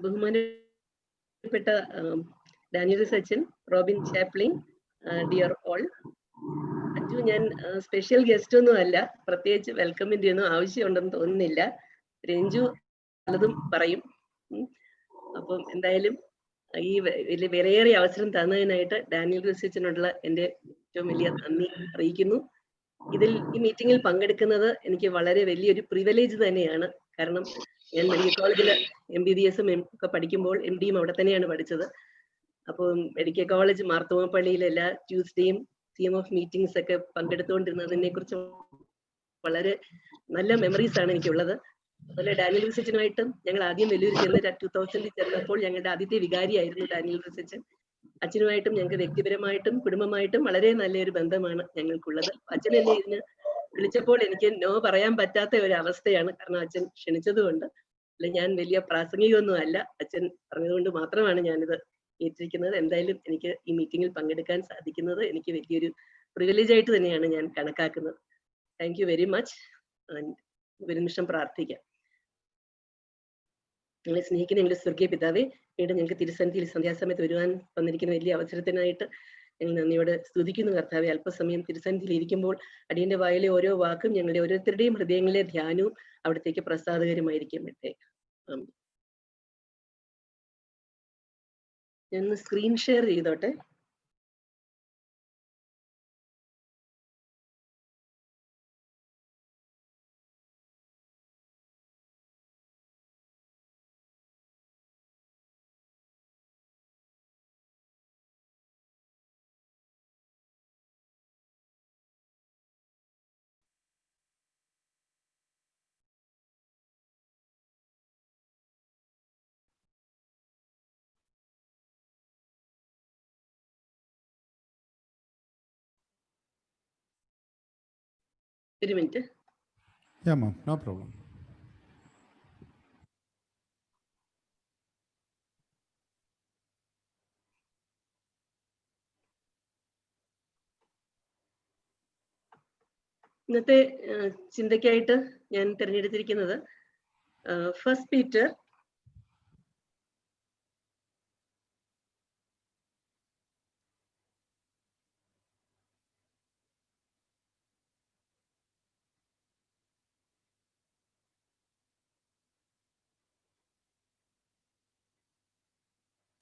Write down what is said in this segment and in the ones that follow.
ബഹുമാനപ്പെട്ട Daniel Sachin, Robin Chaplin, dear all. Achu, ഞാൻ special guest ഒന്നും അല്ല, പ്രത്യേകിച്ച് വെൽക്കമിന്റെ ഒന്നും ആവശ്യമുണ്ടെന്ന് തോന്നുന്നില്ല. രഞ്ജു പലതും പറയും. അപ്പം എന്തായാലും ഈ വലിയ വിലയേറിയ അവസരം തന്നതിനായിട്ട് ഡാനിയൽ റിസച്ചിനുള്ള എൻ്റെ ഏറ്റവും വലിയ നന്ദി അറിയിക്കുന്നു. ഈ മീറ്റിംഗിൽ പങ്കെടുക്കുന്നത് എനിക്ക് വളരെ വലിയൊരു പ്രിവിലേജ് തന്നെയാണ്. കാരണം ഞാൻ മെഡിക്കൽ കോളേജിൽ MBBS ഒക്കെ പഠിക്കുമ്പോൾ MDയും അവിടെ തന്നെയാണ് പഠിച്ചത്. അപ്പോൾ മെഡിക്കൽ കോളേജ് മാർത്തോമപ്പള്ളിയിൽ എല്ലാ ട്യൂസ്ഡേയും CMF മീറ്റിംഗ്സ് ഒക്കെ പങ്കെടുത്തുകൊണ്ടിരുന്നതിനെ കുറിച്ച് വളരെ നല്ല മെമ്മറീസ് ആണ് എനിക്കുള്ളത്. അതുപോലെ ഡാനിയൽ റിസച്ചിനുമായിട്ടും ഞങ്ങൾ ആദ്യം വെല്ലൂർ ചെന്ന് 2000 ചെന്നപ്പോൾ ഞങ്ങളുടെ ആദ്യത്തെ വികാരിയായിരുന്നു ഡാനിയൽ റിസച്ചൻ. അച്ഛനുമായിട്ടും ഞങ്ങൾക്ക് വ്യക്തിപരമായിട്ടും കുടുംബമായിട്ടും വളരെ നല്ലൊരു ബന്ധമാണ് ഞങ്ങൾക്കുള്ളത്. അച്ഛൻ എന്നെ ഇതിന് വിളിച്ചപ്പോൾ എനിക്ക് നോ പറയാൻ പറ്റാത്ത ഒരു അവസ്ഥയാണ്. കാരണം അച്ഛൻ ക്ഷണിച്ചതുകൊണ്ട്. അല്ല, ഞാൻ വലിയ പ്രാസംഗികമൊന്നും അല്ല, അച്ഛൻ പറഞ്ഞതുകൊണ്ട് മാത്രമാണ് ഞാനിത് ഏറ്റിരിക്കുന്നത്. എന്തായാലും എനിക്ക് ഈ മീറ്റിംഗിൽ പങ്കെടുക്കാൻ സാധിക്കുന്നത് എനിക്ക് വലിയൊരു പ്രിവിലേജ് ആയിട്ട് തന്നെയാണ് ഞാൻ കണക്കാക്കുന്നത്. Thank you very much. ഒരു നിമിഷം പ്രാർത്ഥിക്കാം. ഞങ്ങളെ സ്നേഹിക്കുന്ന ഞങ്ങളുടെ സ്വർഗീയ പിതാവേ, വീണ്ടും ഞങ്ങൾക്ക് തിരുസന്നിധിയിൽ സന്ധ്യാസമയത്ത് വരുവാൻ വന്നിരിക്കുന്ന വലിയ അവസരത്തിനായിട്ട് ഞങ്ങൾ നന്ദിയോടെ സ്തുതിക്കുന്നു കർത്താവെ. അല്പസമയം തിരുസന്നിധിയിൽ ഇരിക്കുമ്പോൾ അടിയന്റെ വായിലെ ഓരോ വാക്കും ഞങ്ങളുടെ ഓരോരുത്തരുടെയും ഹൃദയങ്ങളിലെ ധ്യാനവും അവിടത്തേക്ക് പ്രസാദകരമായിരിക്കും. ഞാൻ സ്ക്രീൻ ഷെയർ ചെയ്തോട്ടെ. ഒരു minute. Yeah, ma'am, no problem. ഇന്നത്തെ ചിന്തയ്ക്കായിട്ട് ഞാൻ തിരഞ്ഞെടുത്തിരിക്കുന്നത് ഫസ്റ്റ് പീറ്റർ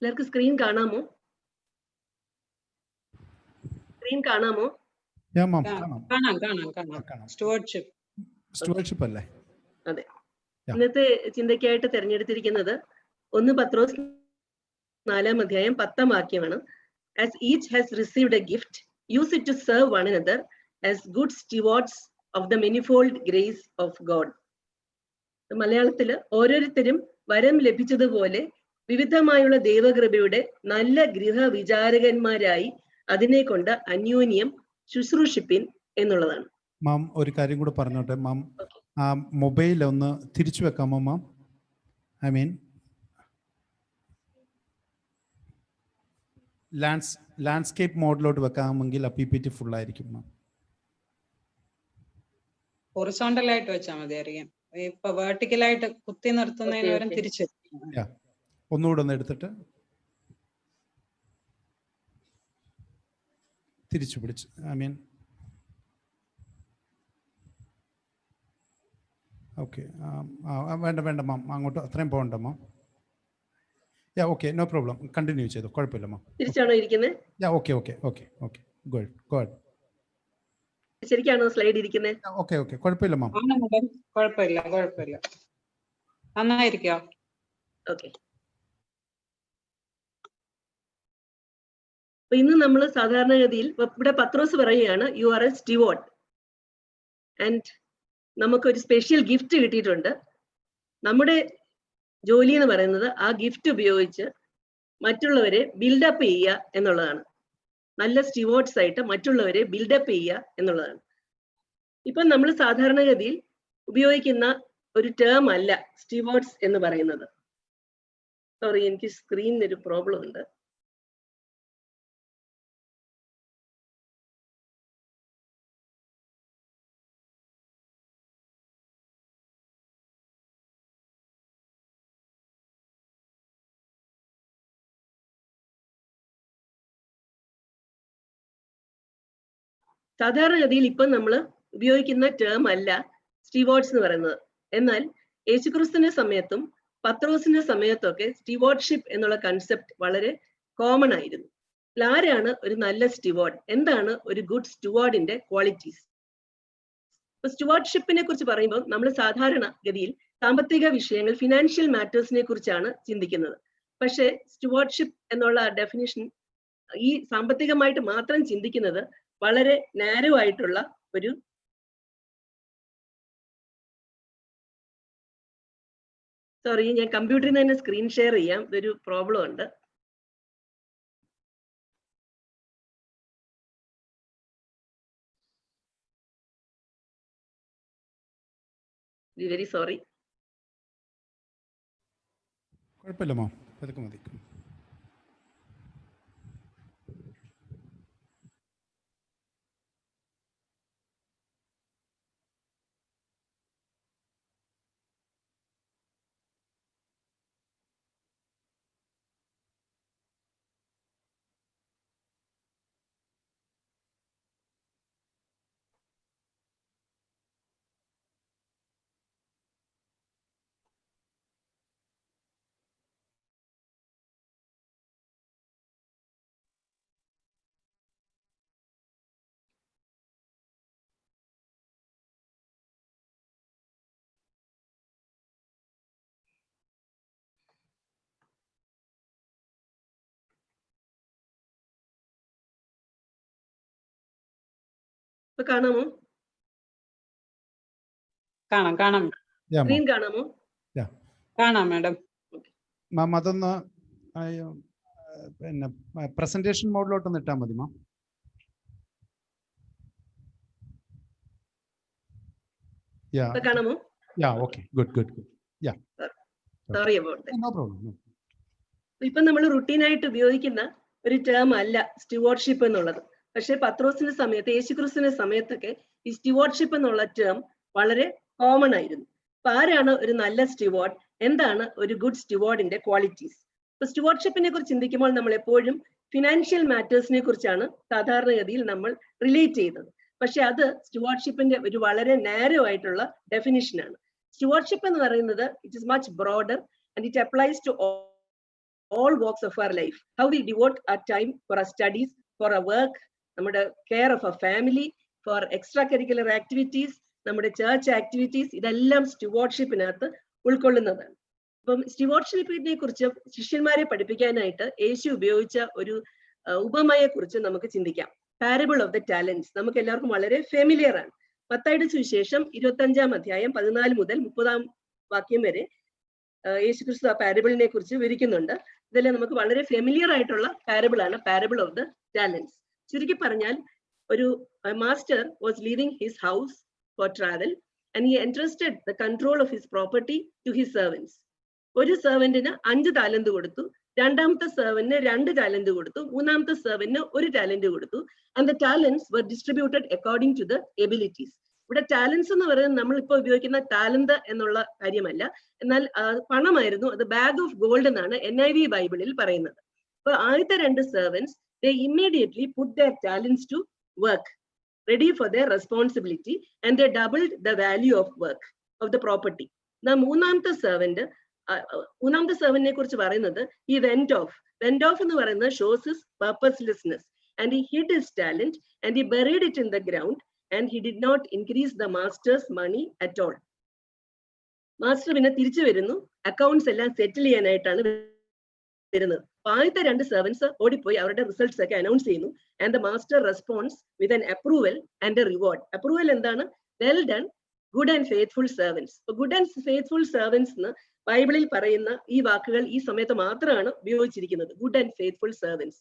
എല്ലാവർക്കും സ്ക്രീൻ കാണാമോ? സ്ക്രീൻ കാണാമോ? Yeah, ma'am. കാണാം. സ്റ്റുവർഷിപ്പ് അല്ലേ? അതെ. ഇന്നത്തെ ചിന്തയ്ക്കായിട്ട് തിരഞ്ഞെടുത്തിരിക്കുന്നത് 1 പത്രോസ് 4-ാം അധ്യായം 10-ാം വാക്യമാണ്. As each has received a gift, use it to serve one another as good stewards of the manifold grace of God. മലയാളത്തില് ഓരോരുത്തരും വരം ലഭിച്ചതുപോലെ വിവിധമായുള്ള ദൈവകൃപയുടെ നല്ല ഗൃഹവിചാരകന്മാരായി അതിനെ കൊണ്ട് അന്യോന്യം ശുശ്രൂഷിപ്പിൻ എന്നുള്ളതാണ്. മാം ഒരു കാര്യം കൂടെ പറഞ്ഞോട്ടെ മാം, ആ മൊബൈൽ ഒന്ന് തിരിച്ചു വെക്കാമോ മാം? ഐ മീൻ ലാൻഡ്സ്കേപ്പ് മോഡിലോട്ട് വെക്കാമെങ്കിൽ ആ PPT ഫുൾ ആയിരിക്കും മാം. ഹൊറിസോണ്ടൽ ആയിട്ട് വെച്ചാൽ മതി. അറിയാം, ഇപ്പൊ വെർട്ടിക്കലായിട്ട് കുത്തി നിർത്തുന്നതിന് പകരം തിരിച്ചു ഒന്നുകൂടെ ഒന്ന് എടുത്തിട്ട് തിരിച്ചു പിടിച്ച്, ഐ മീൻ ഓക്കെ. വേണ്ട മാം, അങ്ങോട്ട് അത്രയും പോകണ്ട ma'am. Okay, no problem, continue ചെയ്തു, കുഴപ്പമില്ല മാം. തിരിച്ചാണോ ഇരിക്കുന്നത്? Okay good. ശരിക്കാണോ സ്ലൈഡ് ഇരിക്കുന്നത്? ഓക്കെ കുഴപ്പമില്ല മാം. കുഴപ്പമില്ല, നന്നായിരിക്കോ? ഓക്കെ. അപ്പൊ ഇന്ന് നമ്മൾ സാധാരണഗതിയിൽ ഇവിടെ പത്രോസ് പറയുകയാണ്, U are A steward and നമുക്കൊരു സ്പെഷ്യൽ ഗിഫ്റ്റ് കിട്ടിയിട്ടുണ്ട്. നമ്മുടെ ജോലി എന്ന് പറയുന്നത് ആ ഗിഫ്റ്റ് ഉപയോഗിച്ച് മറ്റുള്ളവരെ ബിൽഡപ്പ് ചെയ്യുക എന്നുള്ളതാണ്. നല്ല സ്റ്റിവാർഡ്സ് ആയിട്ട് മറ്റുള്ളവരെ ബിൽഡപ്പ് ചെയ്യുക എന്നുള്ളതാണ്. ഇപ്പം നമ്മൾ സാധാരണഗതിയിൽ ഉപയോഗിക്കുന്ന ഒരു ടേം അല്ല സ്റ്റിവാർഡ്സ് എന്ന് പറയുന്നത്. സോറി, എനിക്ക് സ്ക്രീനിൽ ഒരു പ്രോബ്ലം ഉണ്ട്. സാധാരണഗതിയിൽ ഇപ്പം നമ്മൾ ഉപയോഗിക്കുന്ന ടേം അല്ല സ്റ്റീവാർഡ്സ് എന്ന് പറയുന്നത്. എന്നാൽ യേശുക്രിസ്തുവിന്റെ സമയത്തും പത്രോസിന്റെ സമയത്തൊക്കെ സ്റ്റീവാർഡ്ഷിപ്പ് എന്നുള്ള കൺസെപ്റ്റ് വളരെ കോമൺ ആയിരുന്നു. ആരാണ് ഒരു നല്ല സ്റ്റുവാർഡ്? എന്താണ് ഒരു ഗുഡ് സ്റ്റുവാർഡിന്റെ ക്വാളിറ്റീസ്? ഇപ്പൊ സ്റ്റുവാർഡ്ഷിപ്പിനെ കുറിച്ച് പറയുമ്പോൾ നമ്മൾ സാധാരണ ഗതിയിൽ സാമ്പത്തിക വിഷയങ്ങൾ, ഫിനാൻഷ്യൽ മാറ്റേഴ്സിനെ കുറിച്ചാണ് ചിന്തിക്കുന്നത്. പക്ഷേ സ്റ്റുവാർഡ്ഷിപ്പ് എന്നുള്ള ഡെഫിനിഷൻ ഈ സാമ്പത്തികമായിട്ട് മാത്രം ചിന്തിക്കുന്നത് വളരെ നാരോ ആയിട്ടുള്ള ഒരു സോറി, ഞാൻ കമ്പ്യൂട്ടറിൽ നിന്ന് തന്നെ സ്ക്രീൻ ഷെയർ ചെയ്യാം, ഇതൊരു പ്രോബ്ലം ഉണ്ട്. Very sorry. കുഴപ്പമില്ല മാം, അതൊക്കെ മതി. ഇപ്പൊ കാണാമോ? കാണാം. സ്ക്രീൻ കാണാമോ? കാണാം മാഡം. മാം അതൊന്ന് പിന്നെ പ്രസന്റേഷൻ മോഡിലോട്ടൊന്ന് ഇട്ടാൽ മതി മാം. കാണാമോ? Okay, good. Sorry about that. No problem. ഇപ്പൊ നമ്മൾ റുട്ടീനായിട്ട് ഉപയോഗിക്കുന്ന ഒരു ടേം അല്ല സ്റ്റുവാർഡ്ഷിപ്പ് എന്നുള്ളത്. പക്ഷെ പത്രോസിന്റെ സമയത്ത്, യേശുക്രിസ്തുവിന്റെ സമയത്തൊക്കെ ഈ സ്റ്റുവാർഡ്ഷിപ്പ് എന്നുള്ള ടേം വളരെ കോമൺ ആയിരുന്നു. അപ്പൊ ആരാണ് ഒരു നല്ല സ്റ്റുവാർഡ്? എന്താണ് ഒരു ഗുഡ് സ്റ്റുവാർഡിന്റെ ക്വാളിറ്റീസ്? ഇപ്പൊ സ്റ്റുവാർഡ്ഷിപ്പിനെ കുറിച്ച് ചിന്തിക്കുമ്പോൾ നമ്മൾ എപ്പോഴും ഫിനാൻഷ്യൽ മാറ്റേഴ്സിനെ കുറിച്ചാണ് സാധാരണഗതിയിൽ നമ്മൾ റിലേറ്റ് ചെയ്യുന്നത്. പക്ഷെ അത് സ്റ്റുവാർഡ്ഷിപ്പിന്റെ ഒരു വളരെ നാരോ ആയിട്ടുള്ള ഡെഫിനിഷനാണ്. സ്റ്റുവാർഡ്ഷിപ്പ് എന്ന് പറയുന്നത് it is much broader and it applies to all walks of our life. How we devote our time for our studies, for our work, നമ്മുടെ care of a family, for extracurricular activities, നമ്മുടെ church activities, ഇതെല്ലാം സ്റ്റുവാർഡ്ഷിപ്പിനകത്ത് ഉൾക്കൊള്ളുന്നതാണ്. അപ്പം സ്റ്റുവാർഡ്ഷിപ്പിനെ കുറിച്ച് ശിഷ്യന്മാരെ പഠിപ്പിക്കാനായിട്ട് യേശു ഉപയോഗിച്ച ഒരു ഉപമയെ കുറിച്ച് നമുക്ക് ചിന്തിക്കാം. പാരബിൾ ഓഫ് ദ ടാലന്റ്സ് നമുക്ക് എല്ലാവർക്കും വളരെ ഫെമിലിയർ ആണ്. മത്തായിയുടെ സുവിശേഷം 25-ാം അധ്യായം 14 മുതൽ 30-ാം വാക്യം വരെ യേശുക്രിസ്തു ആ പാരബിളിനെ കുറിച്ച് വിവരിക്കുന്നുണ്ട്. ഇതെല്ലാം നമുക്ക് വളരെ ഫെമിലിയർ ആയിട്ടുള്ള പാരബിൾ ആണ്, പാരബിൾ ഓഫ് ദ ടാലന്റ്സ്. ചുരുക്കി പറഞ്ഞാൽ, ഒരു master was leaving his house for travel and he entrusted the control of his property to his servants. ഒരു സെർവന്റിന് 5 ടാലന്റ് കൊടുത്തു, രണ്ടാമത്തെ സെർവന്റിന് 2 ടാലന്റ് കൊടുത്തു, മൂന്നാമത്തെ സെർവന്റിന് 1 ടാലന്റ് കൊടുത്തു. And the talents were distributed according to the abilities. ഇവിടെ ടാലൻസ് എന്ന് പറയുന്നത് നമ്മൾ ഇപ്പോൾ ഉപയോഗിക്കുന്ന ടാലന്റ് എന്നുള്ള കാര്യമല്ല, എന്നാൽ പണമായിരുന്നു. അത് ബാഗ് ഓഫ് ഗോൾഡ് എന്നാണ് NIV ബൈബിളിൽ പറയുന്നത്. അപ്പൊ ആദ്യത്തെ 2 servants they immediately put their talents to work, ready for their responsibility, and they doubled the value of work of the property. മൂന്നാമത്തെ സെർവന്റിനെ കുറിച്ച് പറയുന്നത് he went off എന്ന് പറയുന്നത് shows his purposelessness, and he hid his talent and he buried it in the ground, and he did not increase the master's money at all. Master പിന്നെ തിരിച്ചു വരുന്നു, accounts എല്ലാം സെറ്റിൽ ചെയ്യാനായിട്ടാണ് വരുന്നത്. ആദ്യത്തെ 2 സെർവൻസ് ഓടിപ്പോയി അവരുടെ റിസൾട്ട്സ് ഒക്കെ അനൗൺസ് ചെയ്യുന്നു. And the master responds with an approval and a reward. Approval എന്താണ്? Well done, good and faithful servants. Good and faithful servants എന്ന് ബൈബിളിൽ പറയുന്ന ഈ വാക്കുകൾ ഈ സമയത്ത് മാത്രമാണ് ഉപയോഗിച്ചിരിക്കുന്നത്. Good and faithful servants.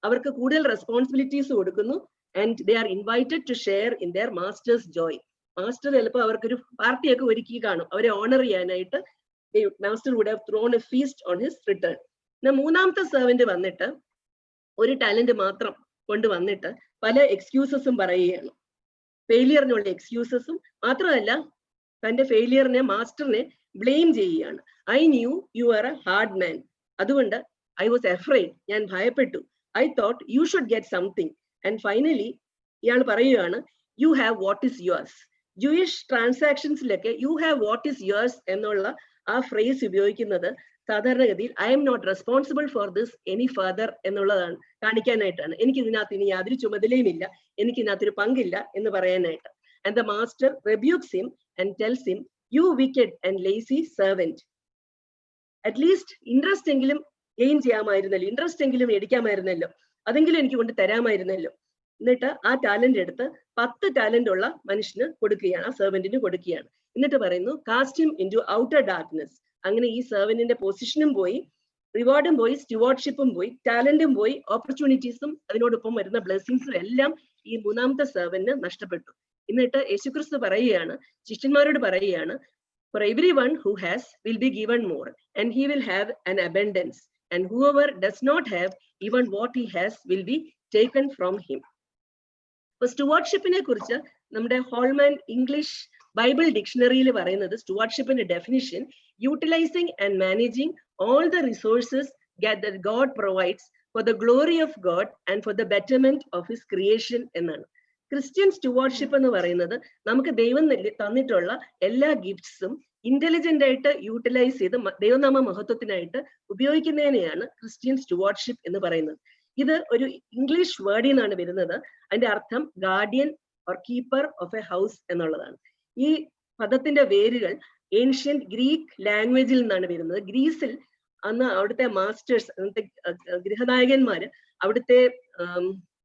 അവർക്ക് കൂടുതൽ റെസ്പോൺസിബിലിറ്റീസ് കൊടുക്കുന്നു. And they are invited to share in their master's joy. Master ചിലപ്പോൾ അവർക്കൊരു പാർട്ടിയൊക്കെ ഒരുക്കി കാണും, അവരെ ഓണർ ചെയ്യാനായിട്ട്. Master would have thrown a feast on his return. മൂന്നാമത്തെ സെർവന്റ് വന്നിട്ട് 1 ടാലന്റ് മാത്രം കൊണ്ടുവന്നിട്ട് പല എക്സ്ക്യൂസസും പറയുകയാണ്. ഫെയിലിയറിനുള്ള എക്സ്ക്യൂസസും മാത്രമല്ല, തന്റെ ഫെയിലിയറിനെ മാസ്റ്ററിനെ ബ്ലെയിം ചെയ്യുകയാണ്. I knew you are a hard man, അതുകൊണ്ട് ഐ വാസ് അഫ്രൈഡ്, ഞാൻ ഭയപ്പെട്ടു. I thought you should get something, and finally ഇയാൾ പറയുകയാണ് you have what is yours. Jewish ട്രാൻസാക്ഷൻസിലൊക്കെ you have what is yours എന്നുള്ള ആ ഫ്രേസ് ഉപയോഗിക്കുന്നത് സാധാരണഗതിയിൽ I am not responsible for this any further എന്നുള്ളതാണ് കാണിക്കാനായിട്ടാണ്. എനിക്ക് ഇതിനകത്ത് ഇനി യാതൊരു ചുമതലയും ഇല്ല, എനിക്ക് ഇതിനകത്തൊരു പങ്കില്ല എന്ന് പറയാനായിട്ട്. And the master rebukes him and tells him, you wicked and lazy servant. At least interest എങ്കിലും ഗെയിൻ ചെയ്യാമായിരുന്നല്ലോ, ഇൻട്രസ്റ്റ് എങ്കിലും മേടിക്കാമായിരുന്നല്ലോ, അതെങ്കിലും എനിക്ക് കൊണ്ട് തരാമായിരുന്നല്ലോ. എന്നിട്ട് ആ ടാലന്റ് എടുത്ത് 10 ടാലന്റ് ഉള്ള മനുഷ്യന് കൊടുക്കുകയാണ്, ആ സെർവന്റിന് കൊടുക്കുകയാണ്. എന്നിട്ട് പറയുന്നു cast him into outer darkness. അങ്ങനെ ഈ സെർവന്റിന്റെ പൊസിഷനും പോയി, റിവാർഡും പോയി, സ്റ്റുവാർഡ്ഷിപ്പും പോയി, ടാലന്റും പോയി, ഓപ്പർച്യൂണിറ്റീസും അതിനോടൊപ്പം വരുന്ന ബ്ലെസ്സിങ്സും എല്ലാം ഈ മൂന്നാമത്തെ സെർവന്റിന് നഷ്ടപ്പെട്ടു. എന്നിട്ട് യേശുക്രിസ്തു പറയുകയാണ്, ശിഷ്യന്മാരോട് പറയുകയാണ്, for everyone who has will be given more and he will have an abundance, and whoever does not have, even what he has will be taken from him. ഇപ്പൊ സ്റ്റുവാർഡ്ഷിപ്പിനെ കുറിച്ച് നമ്മുടെ ഹോൾമാൻ ഇംഗ്ലീഷ് ബൈബിൾ ഡിക്ഷണറിയിൽ പറയുന്നത് സ്റ്റുവാർഡ്ഷിപ്പിന്റെ definition utilising and managing all the resources that God provides for the glory of God and for the betterment of his creation എന്നാണ്. Christian stewardship എന്ന് പറയുന്നത് നമുക്ക് ദൈവം തന്നിട്ടുള്ള എല്ലാ ഗിഫ്റ്റ്സും ഇന്റലിജന്റ് ആയിട്ട് യൂട്ടിലൈസ് ചെയ്ത് ദൈവനാമ മഹത്വത്തിനായിട്ട് ഉപയോഗിക്കുന്നതിനെയാണ് ക്രിസ്ത്യൻ സ്റ്റുവാർഡ്ഷിപ്പ് എന്ന് പറയുന്നത്. ഇത് ഒരു ഇംഗ്ലീഷ് വേർഡിൽ നിന്നാണ് വരുന്നത്. അതിന്റെ അർത്ഥം guardian or keeper of A house എന്നുള്ളതാണ്. ഈ പദത്തിന്റെ വേരുകൾ ഏൻഷ്യന്റ് ഗ്രീക്ക് ലാംഗ്വേജിൽ നിന്നാണ് വരുന്നത്. ഗ്രീസിൽ അന്ന് അവിടുത്തെ മാസ്റ്റേഴ്സ്, അന്നത്തെ ഗൃഹനായകന്മാര് അവിടുത്തെ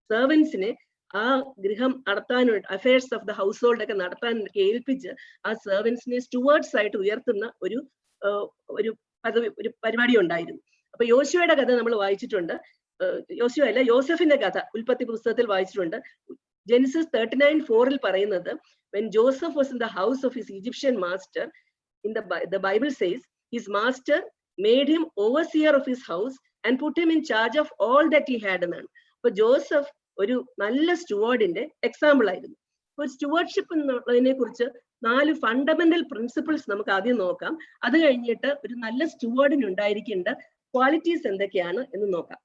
സെർവൻസിനെ ആ ഗൃഹം നടത്താനായിട്ട്, affairs of the house hold ഒക്കെ നടത്താൻ ഏൽപ്പിച്ച് ആ സെർവൻസിനെ സ്റ്റുവേർഡ്സ് ആയിട്ട് ഉയർത്തുന്ന ഒരു പരിപാടി ഉണ്ടായിരുന്നു. അപ്പൊ യോശുവയുടെ കഥ നമ്മൾ വായിച്ചിട്ടുണ്ട്. യോശുവ അല്ല, യോസഫിന്റെ കഥ ഉൽപ്പത്തി പുസ്തകത്തിൽ വായിച്ചിട്ടുണ്ട്. ജെനിസിസ് 39:4 പറയുന്നത്, when Joseph was in the house of his Egyptian master, the Bible says his master made him overseer of his house and put him in charge of all that he had എന്നാണ്. അപ്പൊ Joseph ഒരു നല്ല സ്റ്റുവാർഡിന്റെ example ആയിരുന്നു. ഒരു stewardship എന്നുള്ളതിനെ കുറിച്ച് 4 fundamental principles നമുക്ക് ആദ്യം നോക്കാം. അത് കഴിഞ്ഞിട്ട് ഒരു നല്ല സ്റ്റുവാർഡിന് ഉണ്ടായിരിക്കേണ്ട ക്വാളിറ്റീസ് എന്തൊക്കെയാണ് എന്ന് നോക്കാം.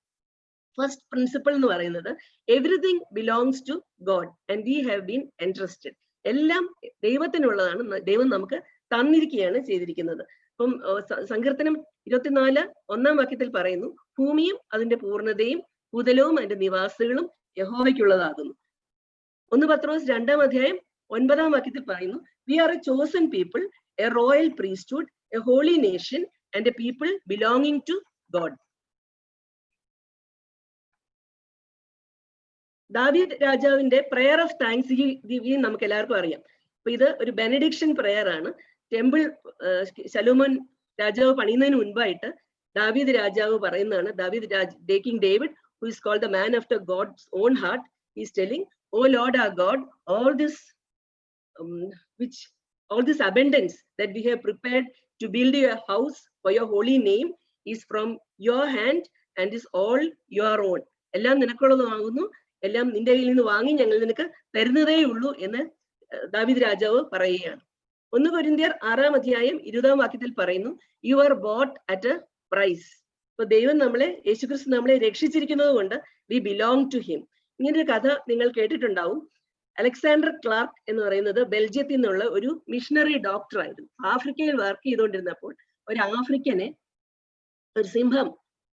ഫസ്റ്റ് പ്രിൻസിപ്പിൾ എന്ന് പറയുന്നത് everything belongs to God and we have been entrusted. എല്ലാം ദൈവത്തിനുള്ളതാണ്, ദൈവം നമുക്ക് തന്നിരിക്കുകയാണ് ചെയ്തിരിക്കുന്നത്. അപ്പം സങ്കീർത്തനം 24:1 വാക്യത്തിൽ പറയുന്നു, ഭൂമിയും അതിന്റെ പൂർണ്ണതയും ഭൂതലവും അതിന്റെ നിവാസികളും യഹോവയ്ക്കുള്ളതാകുന്നു. 1 പത്രോസ് 2:9 വാക്യത്തിൽ പറയുന്നു, we are a chosen people, a royal priesthood, a holy nation and a people belonging to God. ദാവീദ് രാജാവിന്റെ പ്രെയർ ഓഫ് താങ്ക്സ് ഗിവിംഗ് നമുക്ക് എല്ലാവർക്കും അറിയാം. അപ്പൊ ഇത് ഒരു ബെനഡിക്ഷൻ പ്രെയർ ആണ്. ടെമ്പിൾ ശലോമോൻ രാജാവ് പണിയുന്നതിന് മുൻപായിട്ട് ദാവീദ് രാജാവ് പറയുന്നതാണ്. King David, who is called the man after God's own heart, he is telling, "O Lord our God, all this abundance that we have prepared to build your house for your holy name is from your hand and is all your own." എല്ലാം നിനക്കുള്ളതാകുന്നു, എല്ലാം നിന്റെ കയ്യിൽ നിന്ന് വാങ്ങി ഞങ്ങൾ നിനക്ക് തരുന്നതേ ഉള്ളൂ എന്ന് ദാവീദ് രാജാവ് പറയുകയാണ്. 1 കൊരിന്ത്യർ 6:20 വാക്യത്തിൽ പറയുന്നു, you are bought at a price. ഇപ്പൊ ദൈവം യേശുക്രിസ്തു നമ്മളെ രക്ഷിച്ചിരിക്കുന്നത് കൊണ്ട് വി ബിലോങ് ടു ഹിം. ഇങ്ങനൊരു കഥ നിങ്ങൾ കേട്ടിട്ടുണ്ടാവും. അലക്സാണ്ടർ ക്ലാർക്ക് എന്ന് പറയുന്നത് ബെൽജിയത്തിൽ നിന്നുള്ള ഒരു മിഷണറി ഡോക്ടർ ആയിരുന്നു. ആഫ്രിക്കയിൽ വർക്ക് ചെയ്തുകൊണ്ടിരുന്നപ്പോൾ ഒരു ആഫ്രിക്കനെ ഒരു സിംഹം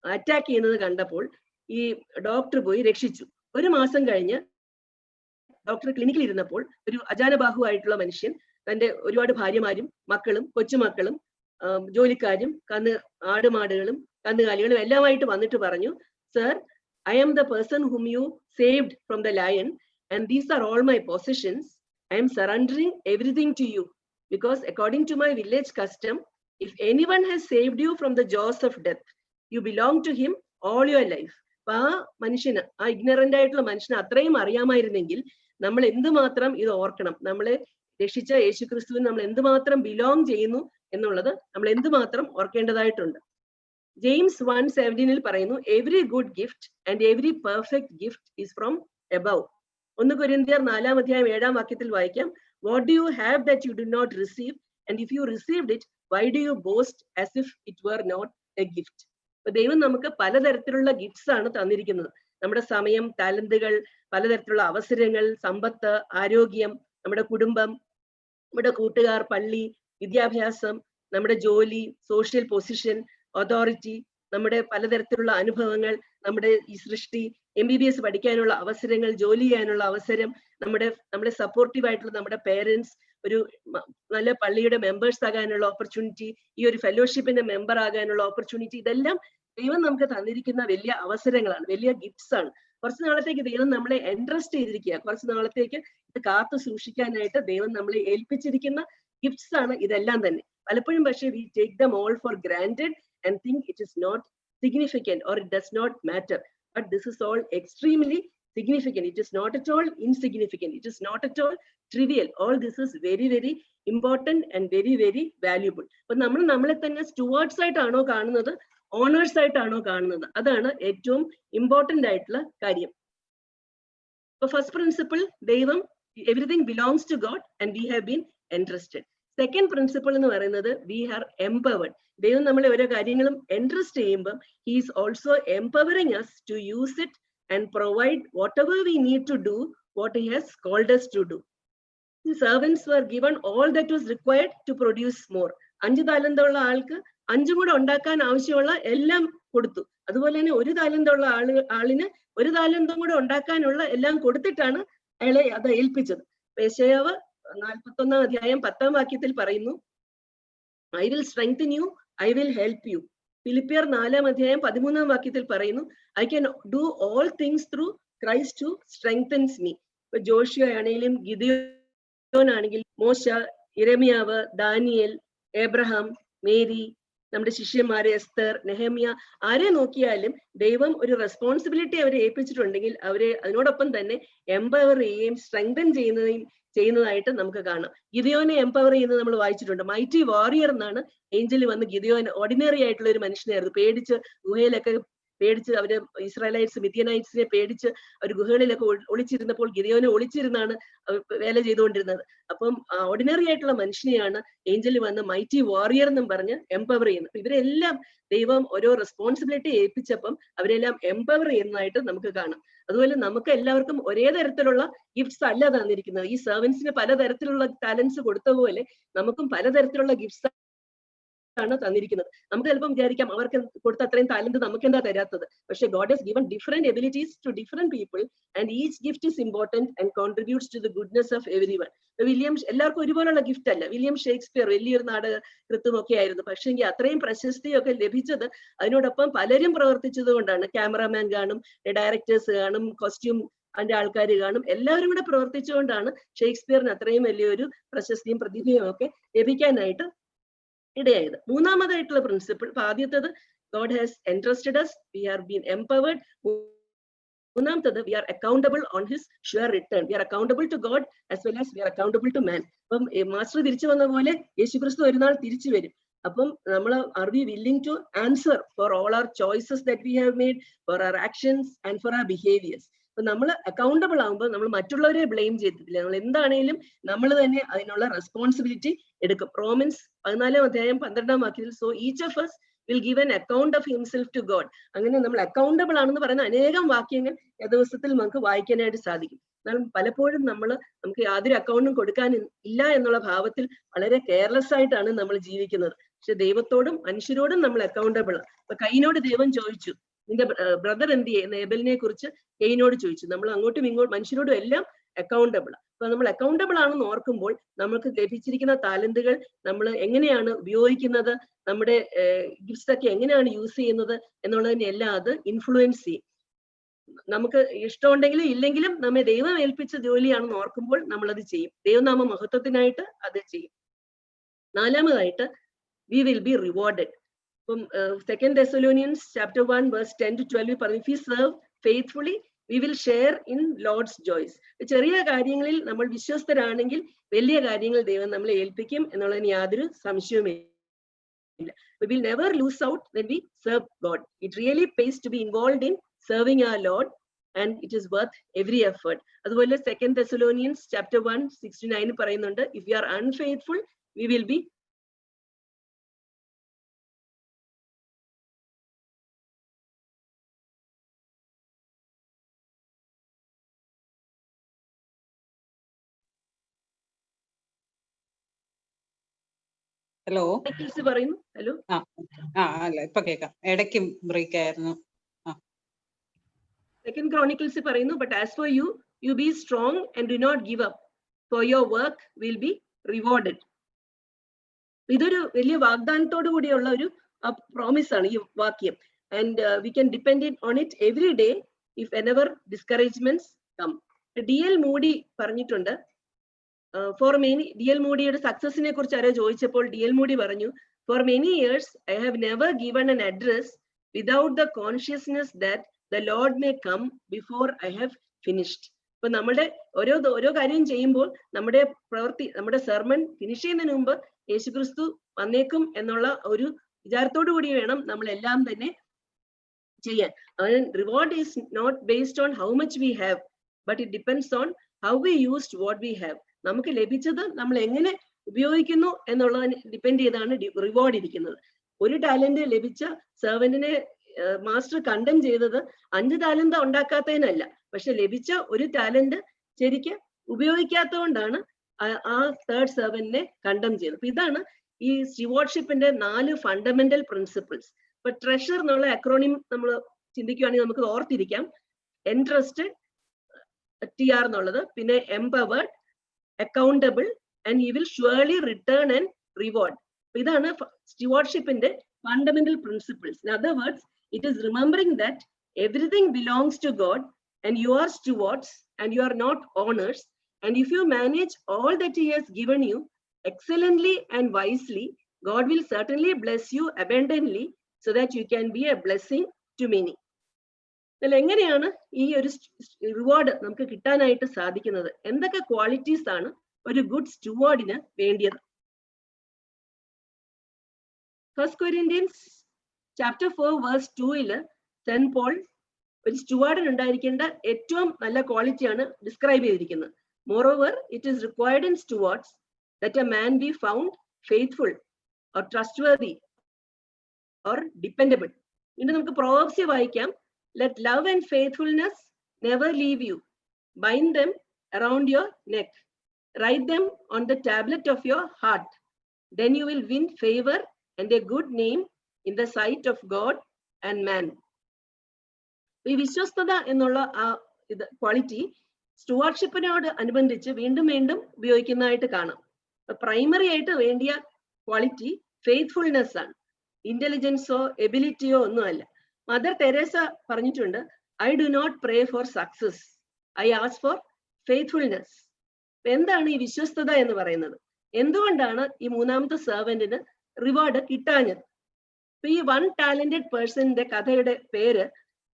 അറ്റാക്ക് ചെയ്യുന്നത് കണ്ടപ്പോൾ ഈ ഡോക്ടർ പോയി രക്ഷിച്ചു. 1 മാസം കഴിഞ്ഞ് ഡോക്ടർ ക്ലിനിക്കിൽ ഇരുന്നപ്പോൾ ഒരു അജാനബാഹുവായിട്ടുള്ള മനുഷ്യൻ തന്റെ ഒരുപാട് ഭാര്യമാരും മക്കളും കൊച്ചുമക്കളും ജോലിക്കാരും ആടുമാടുകളും കന്നുകാലികളും എല്ലാമായിട്ട് വന്നിട്ട് പറഞ്ഞു, sir, I am the person whom you saved from the lion and these are all my possessions. I am surrendering everything to you because according to my village custom, if anyone has saved you from the jaws of death, you belong to him all your life. അപ്പൊ ആ മനുഷ്യന്, ആ ignorant ആയിട്ടുള്ള മനുഷ്യന് അത്രയും അറിയാമായിരുന്നെങ്കിൽ നമ്മൾ എന്തുമാത്രം ഇത് ഓർക്കണം. നമ്മളെ രക്ഷിച്ച യേശുക്രിസ്തുവിന് നമ്മൾ എന്തുമാത്രം ബിലോങ് ചെയ്യുന്നു എന്നുള്ളത് നമ്മൾ എന്തുമാത്രം ഓർക്കേണ്ടതായിട്ടുണ്ട്. ജെയിംസ് 1:17 പറയുന്നു, every good gift and every perfect gift is from above. 1 കൊരിന്ത്യർ 4:7 വാക്യത്തിൽ വായിക്കാം, what do you have that you do not receive and if you received it why do you boast as if it were not a gift. അപ്പൊ ദൈവം നമുക്ക് പലതരത്തിലുള്ള gifts ആണ് തന്നിരിക്കുന്നത്. നമ്മുടെ സമയം, ടാലന്റുകൾ, പലതരത്തിലുള്ള അവസരങ്ങൾ, സമ്പത്ത്, ആരോഗ്യം, നമ്മുടെ കുടുംബം, നമ്മുടെ കൂട്ടുകാർ, പള്ളി, വിദ്യാഭ്യാസം, നമ്മുടെ ജോലി, സോഷ്യൽ പൊസിഷൻ, അതോറിറ്റി, നമ്മുടെ പലതരത്തിലുള്ള അനുഭവങ്ങൾ, നമ്മുടെ ഈ സൃഷ്ടി, MBBS പഠിക്കാനുള്ള അവസരങ്ങൾ, ജോലി ചെയ്യാനുള്ള അവസരം, നമ്മുടെ സപ്പോർട്ടീവ് ആയിട്ടുള്ള നമ്മുടെ പേരൻസ്, ഒരു നല്ല പള്ളിയുടെ മെമ്പേഴ്സ് ആകാനുള്ള ഓപ്പർച്യൂണിറ്റി, ഈ ഒരു ഫെലോഷിപ്പിന്റെ മെമ്പർ ആകാനുള്ള ഓപ്പർച്യൂണിറ്റി, ഇതെല്ലാം ദൈവം നമുക്ക് തന്നിരിക്കുന്ന വലിയ അവസരങ്ങളാണ്, വലിയ ഗിഫ്റ്റ്സ് ആണ്. കുറച്ച് നാളത്തേക്ക് ദൈവം നമ്മളെ എൻട്രസ്റ്റ് ചെയ്തിരിക്കുക, കുറച്ച് നാളത്തേക്ക് ഇത് കാത്തു സൂക്ഷിക്കാനായിട്ട് ദൈവം നമ്മളെ ഏൽപ്പിച്ചിരിക്കുന്ന ഗിഫ്റ്റ്സ് ആണ് ഇതെല്ലാം തന്നെ. പലപ്പോഴും പക്ഷേ we take them all for granted and think it is not significant or it does not matter. But this is all extremely significant. It is not at all insignificant. It is not at all trivial. All this is very, very important and very, very valuable. അപ്പൊ നമ്മൾ നമ്മളെ തന്നെ stewards ആയിട്ടാണോ കാണുന്നത്, owners ആയിട്ടാണോ കാണുന്നത്? അതാണ് ഏറ്റവും ഇമ്പോർട്ടന്റ് ആയിട്ടുള്ള കാര്യം. ഇപ്പൊ ഫസ്റ്റ് പ്രിൻസിപ്പിൾ, ദൈവം, everything belongs to God and we have been entrusted. Second principle എന്ന് പറയുന്നത് വി ആർ എംപവേർഡ്. ദൈവം നമ്മളെ ഓരോ കാര്യങ്ങളും എൻട്രസ്റ്റ് ചെയ്യുമ്പോൾ he is also empowering us to use it and provide whatever we need to do what he has called us to do. The servants were given all that was required to produce more. 5 താലന്തുള്ള ആൾക്ക് 5 കൂടെ ഉണ്ടാക്കാൻ ആവശ്യമുള്ള എല്ലാം കൊടുത്തു. അതുപോലെ തന്നെ 1 താലന്തുള്ള ആളിന് 1 താലന്തും കൂടെ ഉണ്ടാക്കാനുള്ള എല്ലാം കൊടുത്തിട്ടാണ് അയാളെ അത് ഏൽപ്പിച്ചത്. യെശയ്യാവ് 41-ാം അധ്യായം 10-ാം വാക്യത്തിൽ പറയുന്നു, I will strengthen you, I will help you. ഫിലിപ്പിയർ 4-ാം അധ്യായം 13-ാം വാക്യത്തിൽ പറയുന്നു, I can do all things through Christ who strengthens me. ഇപ്പൊ ജോഷുവ ആണെങ്കിലും ഗിദെയോൻ ആണെങ്കിലും മോശ, യിരെമ്യാവ്, ദാനിയേൽ, എബ്രഹാം, മേരി, നമ്മുടെ ശിഷ്യന്മാരെ, എസ്തർ, നെഹമ്യ, ആരെ നോക്കിയാലും ദൈവം ഒരു റെസ്പോൺസിബിലിറ്റി അവരെ ഏൽപ്പിച്ചിട്ടുണ്ടെങ്കിൽ അവരെ അതിനോടൊപ്പം തന്നെ എംപവർ ചെയ്യുകയും സ്ട്രെങ്തൻ ചെയ്യുന്നതായിട്ട് നമുക്ക് കാണാം. ഗിദെയോനെ എംപവർ ചെയ്യുന്നത് നമ്മൾ വായിച്ചിട്ടുണ്ട്. മൈറ്റി വാറിയർ എന്നാണ് ഏഞ്ചൽ വന്ന് ഗിദെയോൻ, ഓർഡിനറി ആയിട്ടുള്ള ഒരു മനുഷ്യനായിരുന്നു. പേടിച്ച് ഗുഹയിലൊക്കെ പേടിച്ച് അവര് ഇസ്രായേലൈറ്റ്സ് മിദ്യാനൈറ്റ്സിനെ പേടിച്ച് അവർ ഗുഹകളിലൊക്കെ ഒളിച്ചിരുന്നപ്പോൾ ഗിദെയോനെ ഒളിച്ചിരുന്നാണ് വേല ചെയ്തുകൊണ്ടിരുന്നത്. അപ്പം ഓർഡിനറി ആയിട്ടുള്ള മനുഷ്യനെയാണ് ഏഞ്ചൽ വന്ന് മൈറ്റി വാറിയർ എന്നും പറഞ്ഞ് എംപവർ ചെയ്യുന്നത്. ഇവരെല്ലാം ദൈവം ഓരോ റെസ്പോൺസിബിലിറ്റി ഏൽപ്പിച്ചപ്പം അവരെല്ലാം എംപവർ ചെയ്യുന്നതായിട്ട് നമുക്ക് കാണാം. അതുപോലെ നമുക്ക് എല്ലാവർക്കും ഒരേ തരത്തിലുള്ള ഗിഫ്റ്റ്സ് അല്ല തന്നിരിക്കുന്നത്. ഈ സെർവൻസിന് പലതരത്തിലുള്ള ടാലൻസ് കൊടുത്ത പോലെ നമുക്കും പലതരത്തിലുള്ള ഗിഫ്റ്റ്സ് ആണ് തന്നിരിക്കുന്നത്. നമുക്ക് ചിലപ്പം വിചാരിക്കാം അവർക്ക് കൊടുത്ത അത്രയും ടാലന്റ് നമുക്ക് എന്താ തരാത്തത്. പക്ഷെ God has given different abilities to different people and each gift is important and contributes to the goodness of everyone. എല്ലാവർക്കും ഒരുപോലുള്ള ഗിഫ്റ്റ് അല്ല. വില്യം ഷേക്സ്പിയർ വലിയൊരു നാടകൃത്തും ഒക്കെ ആയിരുന്നു. പക്ഷെ അത്രയും പ്രശസ്തിയൊക്കെ ലഭിച്ചത് അതിനോടൊപ്പം പലരും പ്രവർത്തിച്ചത് കൊണ്ടാണ്. ക്യാമറാമാൻ കാണും, ഡയറക്ടേഴ്സ് കാണും, കോസ്റ്റ്യൂം അതിന്റെ ആൾക്കാർ കാണും, എല്ലാവരും കൂടെ പ്രവർത്തിച്ചുകൊണ്ടാണ് ഷേക്സ്പിയറിന് അത്രയും വലിയൊരു പ്രശസ്തിയും പ്രതിഭയും ഒക്കെ ലഭിക്കാനായിട്ട് ഇടയായത്. മൂന്നാമതായിട്ടുള്ള പ്രിൻസിപ്പിൾ, ആദ്യത്തേത് God has entrusted us, we are being empowered. മൂന്നാമത്തത് we are accountable on his sure return. We are accountable to God as well as we are accountable to man. അപ്പം മാസ്റ്റർ തിരിച്ചു വന്ന പോലെ യേശുക്രിസ്തു ഒരു നാൾ തിരിച്ചു വരും. അപ്പം നമ്മൾ are we willing to answer for all our choices that we have made, for our actions and for our behaviors. അപ്പൊ നമ്മൾ അക്കൗണ്ടബിൾ ആകുമ്പോൾ നമ്മൾ മറ്റുള്ളവരെ ബ്ലെയിം ചെയ്തിട്ടില്ല. നമ്മൾ എന്താണേലും നമ്മൾ തന്നെ അതിനുള്ള റെസ്പോൺസിബിലിറ്റി എടുക്കും. റോമൻസ് 14-ാം അധ്യായം 12-ാം വാക്യത്തിൽ so each of us will give an account of himself to God. അങ്ങനെ നമ്മൾ അക്കൗണ്ടബിൾ ആണെന്ന് പറയുന്ന അനേകം വാക്യങ്ങൾ ദിവസത്തിൽ നമുക്ക് വായിക്കാനായിട്ട് സാധിക്കും. എന്നാൽ പലപ്പോഴും നമുക്ക് യാതൊരു അക്കൗണ്ടും കൊടുക്കാൻ ഇല്ല എന്നുള്ള ഭാവത്തിൽ വളരെ കെയർലെസ് ആയിട്ടാണ് നമ്മൾ ജീവിക്കുന്നത്. പക്ഷെ ദൈവത്തോടും മനുഷ്യരോടും നമ്മൾ അക്കൗണ്ടബിൾ. അപ്പൊ കൈനോട് ദൈവം ചോദിച്ചു, നിന്റെ ബ്രദർ എന്ത് ചെയ്യുന്ന ഏബലിനെ കുറിച്ച് കെയിനോട് ചോദിച്ചു. നമ്മൾ അങ്ങോട്ടും ഇങ്ങോട്ടും മനുഷ്യരോടും എല്ലാം അക്കൗണ്ടബിൾ. അപ്പൊ നമ്മൾ അക്കൗണ്ടബിൾ ആണെന്ന് ഓർക്കുമ്പോൾ നമുക്ക് ലഭിച്ചിരിക്കുന്ന ടാലന്റുകൾ നമ്മൾ എങ്ങനെയാണ് ഉപയോഗിക്കുന്നത്, നമ്മുടെ ഗിഫ്റ്റ്സ് ഒക്കെ എങ്ങനെയാണ് യൂസ് ചെയ്യുന്നത് എന്നുള്ളതിനെ എല്ലാം അത് ഇൻഫ്ലുവൻസ് ചെയ്യും. നമുക്ക് ഇഷ്ടമുണ്ടെങ്കിലും ഇല്ലെങ്കിലും നമ്മെ ദൈവം ഏൽപ്പിച്ച ജോലിയാണെന്ന് ഓർക്കുമ്പോൾ നമ്മൾ അത് ചെയ്യും. ദൈവനാമ മഹത്വത്തിനായിട്ട് അത് ചെയ്യും. നാലാമതായിട്ട് we will be rewarded. From 2 Thessalonians chapter 1 verse 10 to 12 പറഞ്ഞു, if we serve faithfully we will share in Lord's joys. ചെറിയ കാര്യങ്ങളിൽ നമ്മൾ വിശ്വസ്തരാണെങ്കിൽ വലിയ കാര്യങ്ങൾ ദൈവം നമ്മളെ ഏൽപ്പിക്കും എന്നുള്ളതിന് യാതൊരു സംശയവുമില്ല. We will never lose out when we serve God. It really pays to be involved in serving our Lord and it is worth every effort. അതുപോലെ 2 Thessalonians chapter 1 6-9 പറയുന്നുണ്ട്, if we are unfaithful we will be hello പറയുന്നു. Hello, അല്ല ഇപ്പൊ കേക്കാം, ഇടയ്ക്ക് break ആയിരുന്നു. Second Chronicles പറയുന്നു, but as for you, you be strong and do not give up, for your work will be rewarded. ഇതൊരു വലിയ വാഗ്ദാനത്തോടു കൂടിയുള്ള ഒരു പ്രോമിസ് ആണ് ഈ വാക്യം. And we can depend on it every day if whenever discouragements come. DL Moody പറഞ്ഞിട്ടുണ്ട്, for many, DL മൂഡിയുടെ സക്സസിനെ കുറിച്ച് ആരോ ചോദിച്ചപ്പോൾ DL മൂഡി പറഞ്ഞു, for many years I have never given an address without the consciousness that the Lord may come before I have finished. ഇപ്പൊ നമ്മുടെ ഓരോ കാര്യം ചെയ്യുമ്പോൾ നമ്മുടെ പ്രവൃത്തി, നമ്മുടെ സെർമൺ ഫിനിഷ് ചെയ്യുന്നതിന് മുമ്പ് യേശുക്രിസ്തു വന്നേക്കും എന്നുള്ള ഒരു വിചാരത്തോടു കൂടി വേണം നമ്മൾ എല്ലാം തന്നെ ചെയ്യാൻ. Reward is not based on how much we have, but it depends on how we used what we have. നമുക്ക് ലഭിച്ചത് നമ്മൾ എങ്ങനെ ഉപയോഗിക്കുന്നു എന്നുള്ളതിന് ഡിപ്പെൻഡ് ചെയ്താണ് റിവാർഡ് ഇരിക്കുന്നത്. ഒരു ടാലന്റ് ലഭിച്ച സെർവന്റിനെ മാസ്റ്റർ കണ്ടം ചെയ്തത് 5 ടാലന്റ് ഉണ്ടാക്കാത്തതിനല്ല, പക്ഷെ ലഭിച്ച ഒരു ടാലന്റ് ശരിക്ക് ഉപയോഗിക്കാത്തതുകൊണ്ടാണ് ആ തേർഡ് സെർവന്റിനെ കണ്ടം ചെയ്തത്. അപ്പൊ ഇതാണ് ഈ സ്റ്റിവാർഡ്ഷിപ്പിന്റെ 4 ഫണ്ടമെന്റൽ പ്രിൻസിപ്പിൾസ്. ഇപ്പൊ ട്രഷർ എന്നുള്ള അക്രോണിം നമ്മൾ ചിന്തിക്കുകയാണെങ്കിൽ നമുക്ക് ഓർത്തിരിക്കാം. എൻട്രസ്റ്റഡ്, TR എന്നുള്ളത്, പിന്നെ empowered, accountable and he will surely return and reward. ഇതാണ് സ്റ്റിവാർഡ്ഷിപ്പിന്റെ fundamental principles. In other words, it is remembering that everything belongs to God and you are stewards and you are not owners, and if you manage all that he has given you excellently and wisely, God will certainly bless you abundantly so that you can be a blessing to many. എങ്ങനെയാണ് ഈ ഒരു reward നമുക്ക് കിട്ടാനായിട്ട് സാധിക്കുന്നത്? എന്തൊക്കെ qualities ആണ് ഒരു good സ്റ്റുവാർഡിന് വേണ്ടിയത്? 1 Corinthians chapter 4 verse 2 Saint Paul ഒരു സ്റ്റുവാർഡിന് ഉണ്ടായിരിക്കേണ്ട ഏറ്റവും നല്ല ക്വാളിറ്റിയാണ് ഡിസ്ക്രൈബ് ചെയ്തിരിക്കുന്നത്. Moreover, it is required in stewards that a man be found faithful or trustworthy or dependable. ഇനി നമുക്ക് പ്രോവർബ്സ് വായിക്കാം. Let love and faithfulness never leave you. Bind them around your neck. Write them on the tablet of your heart. Then you will win favor and a good name in the sight of God and man. ഈ വിശ്വസ്തത എന്നുള്ള ആ quality സ്റ്റുവാർഡ്ഷിപ്പിനോട് അനുബന്ധിച്ച് വീണ്ടും വീണ്ടും ഉപയോഗിക്കുന്നതായിട്ട് കാണാം. Primary ആയിട്ട് വേണ്ടിയ ക്വാളിറ്റി ഫെയ്ത്ത്ഫുൾനെസ് ആണ്, ഇന്റലിജൻസോ എബിലിറ്റിയോ ഒന്നുമല്ല. മദർ തെരേസ പറഞ്ഞിട്ടുണ്ട്, I do not pray for success, I ask for faithfulness. എന്താണ് ഈ വിശ്വസ്തത എന്ന് പറയുന്നത്? എന്തുകൊണ്ടാണ് ഈ മൂന്നാമത്തെ സെർവന്റിന് റിവാർഡ് കിട്ടാഞ്ഞത്? ഈ 1 talented പേഴ്സന്റെ കഥയുടെ പേര്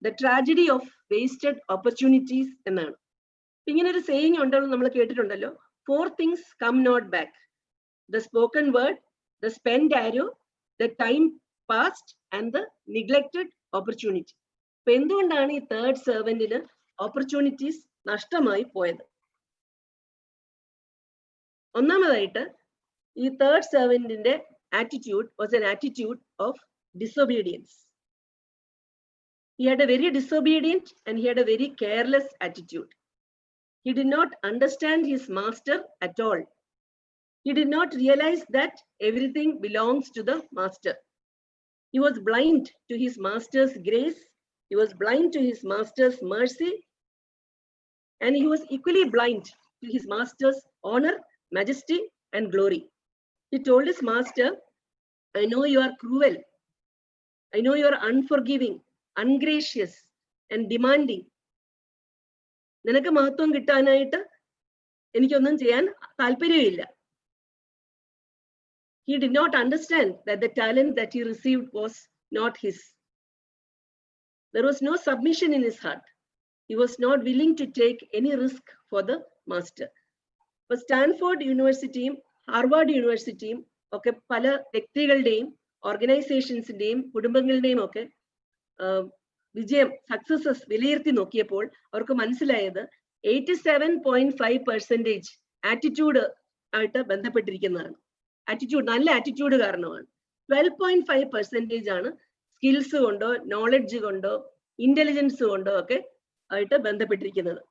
the tragedy of wasted opportunities എന്നാണ്. ഇങ്ങനെ ഒരു സേയിങ് ഉണ്ടല്ലോ, നമ്മൾ കേട്ടിട്ടുണ്ടല്ലോ. 4 things come not back: the spoken word, the spent arrow, the time past and the neglected opportunity. അപ്പൊ എന്തുകൊണ്ടാണ് ഈ തേർഡ് സെർവന്റിന് ഓപ്പർച്യൂണിറ്റീസ് നഷ്ടമായി പോയത്? ഒന്നാമതായിട്ട്, ഈ third സെർവന്റിന്റെ attitude was an attitude of disobedience. He had a very disobedient and he had a very careless attitude. He did not understand his master at all. He did not realize that everything belongs to the master. He was blind to his master's grace. He was blind to his master's mercy. And he was equally blind to his master's honor, majesty, and glory. He told his master, I know you are cruel. I know you are unforgiving, ungracious, and demanding. നിനക്ക് മഹത്വം കിട്ടാനായിട്ട് എനിക്കൊന്നും ചെയ്യാൻ താല്പര്യമില്ല. He did not understand that the talent that he received was not his. There was no submission in his heart. He was not willing to take any risk for the master. For Stanford University, Harvard University, ഒക്കെ പല വ്യക്തികളുടെയും ഓർഗനൈസേഷൻസിന്റെയും കുടുംബങ്ങളുടെയും ഒക്കെ വിജയം, successes വിലയിരുത്തി നോക്കിയപ്പോൾ അവർക്ക് മനസ്സിലായത് 87.5% attitude ആയിട്ട് ബന്ധപ്പെട്ടിരിക്കുന്നതാണ്. ആറ്റിറ്റ്യൂഡ്, നല്ല ആറ്റിറ്റ്യൂഡ് കാരണമാണ്. 12.5% ആണ് സ്കിൽസ് കൊണ്ടോ നോളജ് കൊണ്ടോ ഇന്റലിജൻസ് കൊണ്ടോ ഒക്കെ ആയിട്ട് ബന്ധപ്പെട്ടിരിക്കുന്നത്.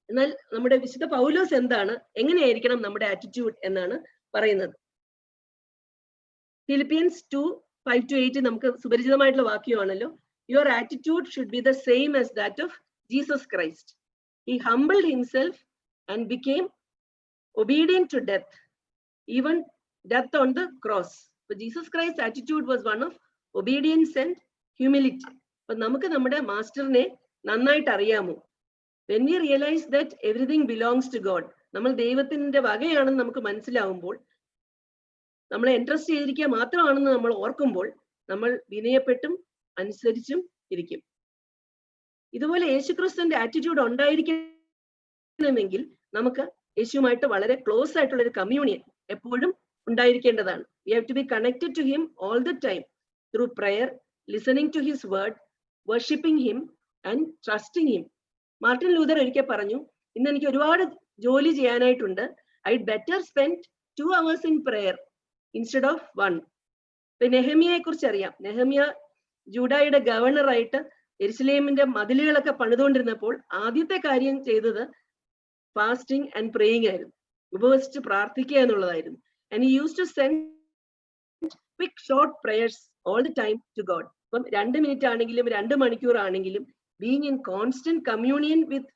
എന്നാൽ നമ്മുടെ വിശുദ്ധ പൗലോസ് എന്താണ്, എങ്ങനെയായിരിക്കണം നമ്മുടെ ആറ്റിറ്റ്യൂഡ് എന്നാണ് പറയുന്നത്. Philippians 2:5-8 നമുക്ക് സുപരിചിതമായിട്ടുള്ള വാക്യമാണല്ലോ. Your attitude should be the same as that of Jesus Christ. He humbled himself and became obedient to death, even death on the cross. So Jesus Christ's attitude was one of obedience and humility. അപ്പൊ നമുക്ക് നമ്മുടെ മാസ്റ്ററിനെ നന്നായിട്ട് അറിയാമോ? When we realize that everything belongs to God, നമ്മൾ ദൈവത്തിന്റെ വകയാണെന്ന് നമുക്ക് മനസ്സിലാവുമ്പോൾ, നമ്മളെ interest ചെയ്തിരിക്കുക മാത്രമാണെന്ന് നമ്മൾ ഓർക്കുമ്പോൾ, നമ്മൾ വിനയപ്പെട്ടും അനുസരിച്ചും ഇരിക്കും. ഇതുപോലെ യേശുക്രിസ്തുവിന്റെ ആറ്റിറ്റ്യൂഡ് ഉണ്ടായിരിക്കണമെങ്കിൽ നമുക്ക് യേശുവുമായിട്ട് വളരെ ക്ലോസ് ആയിട്ടുള്ള ഒരു കമ്മ്യൂണിയൻ എപ്പോഴും ഉണ്ടായിരിക്കേണ്ടതാണ്. We have to be connected to him all the time through prayer, listening to his word, worshipping him and trusting him. Martin Luther ഒരിക്കൽ പറഞ്ഞു, ഇന്ന് എനിക്ക് ഒരുപാട് ജോലി ചെയ്യാനായിട്ടുണ്ട്. I'd better spend 2 hours in prayer instead of 1. നെഹമ്യയെ കുറിച്ച് അറിയാം. നെഹമ്യ ജൂഡായുടെ ഗവർണറായിട്ട് യെരുശലേമിന്റെ മതിലുകളൊക്കെ പണിതുകൊണ്ടിരുന്നപ്പോൾ ആദ്യത്തെ കാര്യം ചെയ്തത് ഫാസ്റ്റിംഗ് ആൻഡ് പ്രേയിങ് ആയിരുന്നു. ഉപവസിച്ച് പ്രാർത്ഥിക്കുക എന്നുള്ളതായിരുന്നു. And he used to send quick short prayers all the time to God. അപ്പം 2 മിനിറ്റ് ആണെങ്കിലും 2 മണിക്കൂർ ആണെങ്കിലും being in constant communion with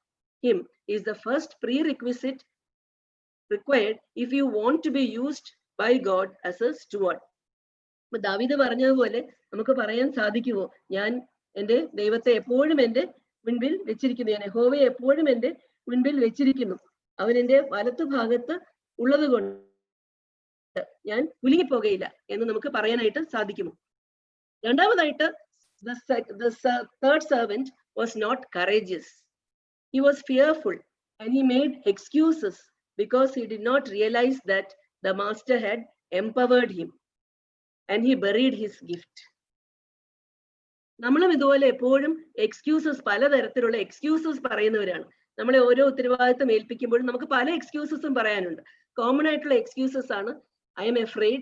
him is the first prerequisite required if you want to be used by God as a steward. അപ്പൊ ദാവീദ് പറഞ്ഞതുപോലെ നമുക്ക് പറയാൻ സാധിക്കുമോ, ഞാൻ എൻ്റെ ദൈവത്തെ എപ്പോഴും എൻ്റെ മുൻപിൽ വെച്ചിരിക്കുന്നു, ഞാൻ യഹോവയെ എപ്പോഴും എൻ്റെ മുൻപിൽ വെച്ചിരിക്കുന്നു, അവൻ എൻ്റെ വലത്തു ഭാഗത്ത് ഉള്ളത് കൊണ്ട് ഞാൻ കുലുങ്ങിപ്പോകയില്ല എന്ന് നമുക്ക് പറയാനായിട്ട് സാധിക്കുമോ? രണ്ടാമതായിട്ട്, the third servant was not courageous. He was fearful and he made excuses because he did not realize that the master had empowered him and he buried his gift. നമ്മളും ഇതുപോലെ എപ്പോഴും എക്സ്ക്യൂസസ്, പലതരത്തിലുള്ള എക്സ്ക്യൂസസ് പറയുന്നവരാണ്. നമ്മളെ ഓരോ ഉത്തരവാദിത്തം ഏൽപ്പിക്കുമ്പോഴും നമുക്ക് പല എക്സ്ക്യൂസസും പറയാനുണ്ട്. കോമൺ ആയിട്ടുള്ള എക്സ്ക്യൂസസ് ആണ്, I am afraid,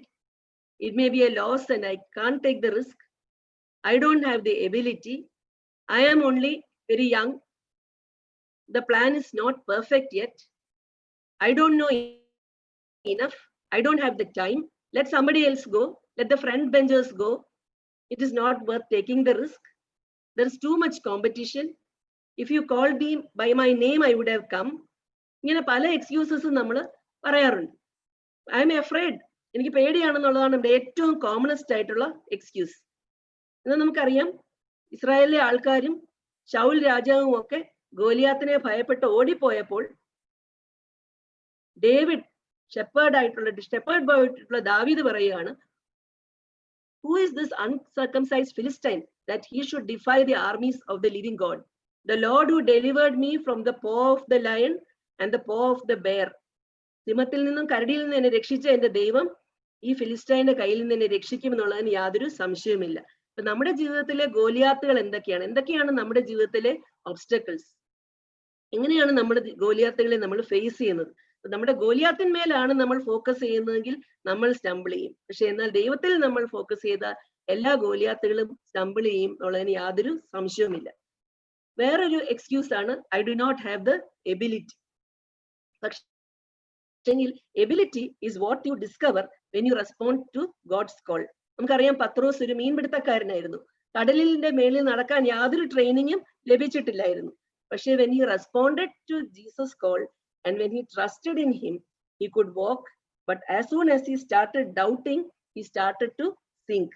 it may be a loss and I can't take the risk, I don't have the ability, I am only very young, the plan is not perfect yet, I don't know enough, I don't have the time, let somebody else go, let the front benchers go, it is not worth taking the risk, there is too much competition, if you called me by my name I would have come. ഇങ്ങനെ പല എക്സ്ക്യൂസസും നമ്മൾ പറയാറുണ്ട്. I M afraid, എനിക്ക് പേടിയാണെന്നുള്ളതാണ് നമ്മുടെ ഏറ്റവും commonest ആയിട്ടുള്ള excuse. എന്നാൽ നമുക്കറിയാം, ഇസ്രായേലിലെ ആൾക്കാരും ശൗൽ രാജാവും ഒക്കെ ഗോലിയാത്തിനെ ഭയപ്പെട്ട് ഓടിപ്പോയപ്പോൾ ഡേവിഡ് ഷെപ്പേർഡ് ബോയ് ആയിട്ടുള്ള ദാവീദ് പറയുകയാണ്, who is this uncircumcised Philistine that he should defy the armies of the living God? The Lord who delivered me from the paw of the lion and the paw of the bear. സിംഹത്തിൽ നിന്നും കരടിയിൽ നിന്നും എന്നെ രക്ഷിച്ച എന്റെ ദൈവം ഈ ഫിലിസ്റ്റൈന്റെ കയ്യിൽ നിന്ന് എന്നെ രക്ഷിക്കും എന്നുള്ളതിന് യാതൊരു സംശയവുമില്ല. അപ്പൊ നമ്മുടെ ജീവിതത്തിലെ ഗോലിയാത്തുകൾ എന്തൊക്കെയാണ് നമ്മുടെ ജീവിതത്തിലെ ഒബ്സ്റ്റക്കിൾസ്? എങ്ങനെയാണ് നമ്മുടെ ഗോലിയാത്തുകളെ നമ്മൾ ഫേസ് ചെയ്യുന്നത്? നമ്മുടെ ഗോലിയാത്തിന്മേലാണ് നമ്മൾ ഫോക്കസ് ചെയ്യുന്നതെങ്കിൽ നമ്മൾ സ്റ്റംബിൾ ചെയ്യും. പക്ഷെ എന്നാൽ ദൈവത്തിൽ നമ്മൾ ഫോക്കസ് ചെയ്ത എല്ലാ ഗോലിയാത്തുകളും സ്റ്റംബിൾ ചെയ്യും എന്നുള്ളതിന് യാതൊരു സംശയവുമില്ല. വേറൊരു എക്സ്ക്യൂസ് ആണ്, I do not have the ability. പക്ഷെ ability is what you discover when you respond to God's call. നമുക്കറിയാം, പത്രോസ് ഒരു മീൻപിടുത്തക്കാരനായിരുന്നു. കടലിന്റെ മേളിൽ നടക്കാൻ യാതൊരു ട്രെയിനിങ്ങും ലഭിച്ചിട്ടില്ലായിരുന്നു. പക്ഷെ when he responded to Jesus call and when he trusted in him, he could walk, but as soon as he started doubting, he started to sink.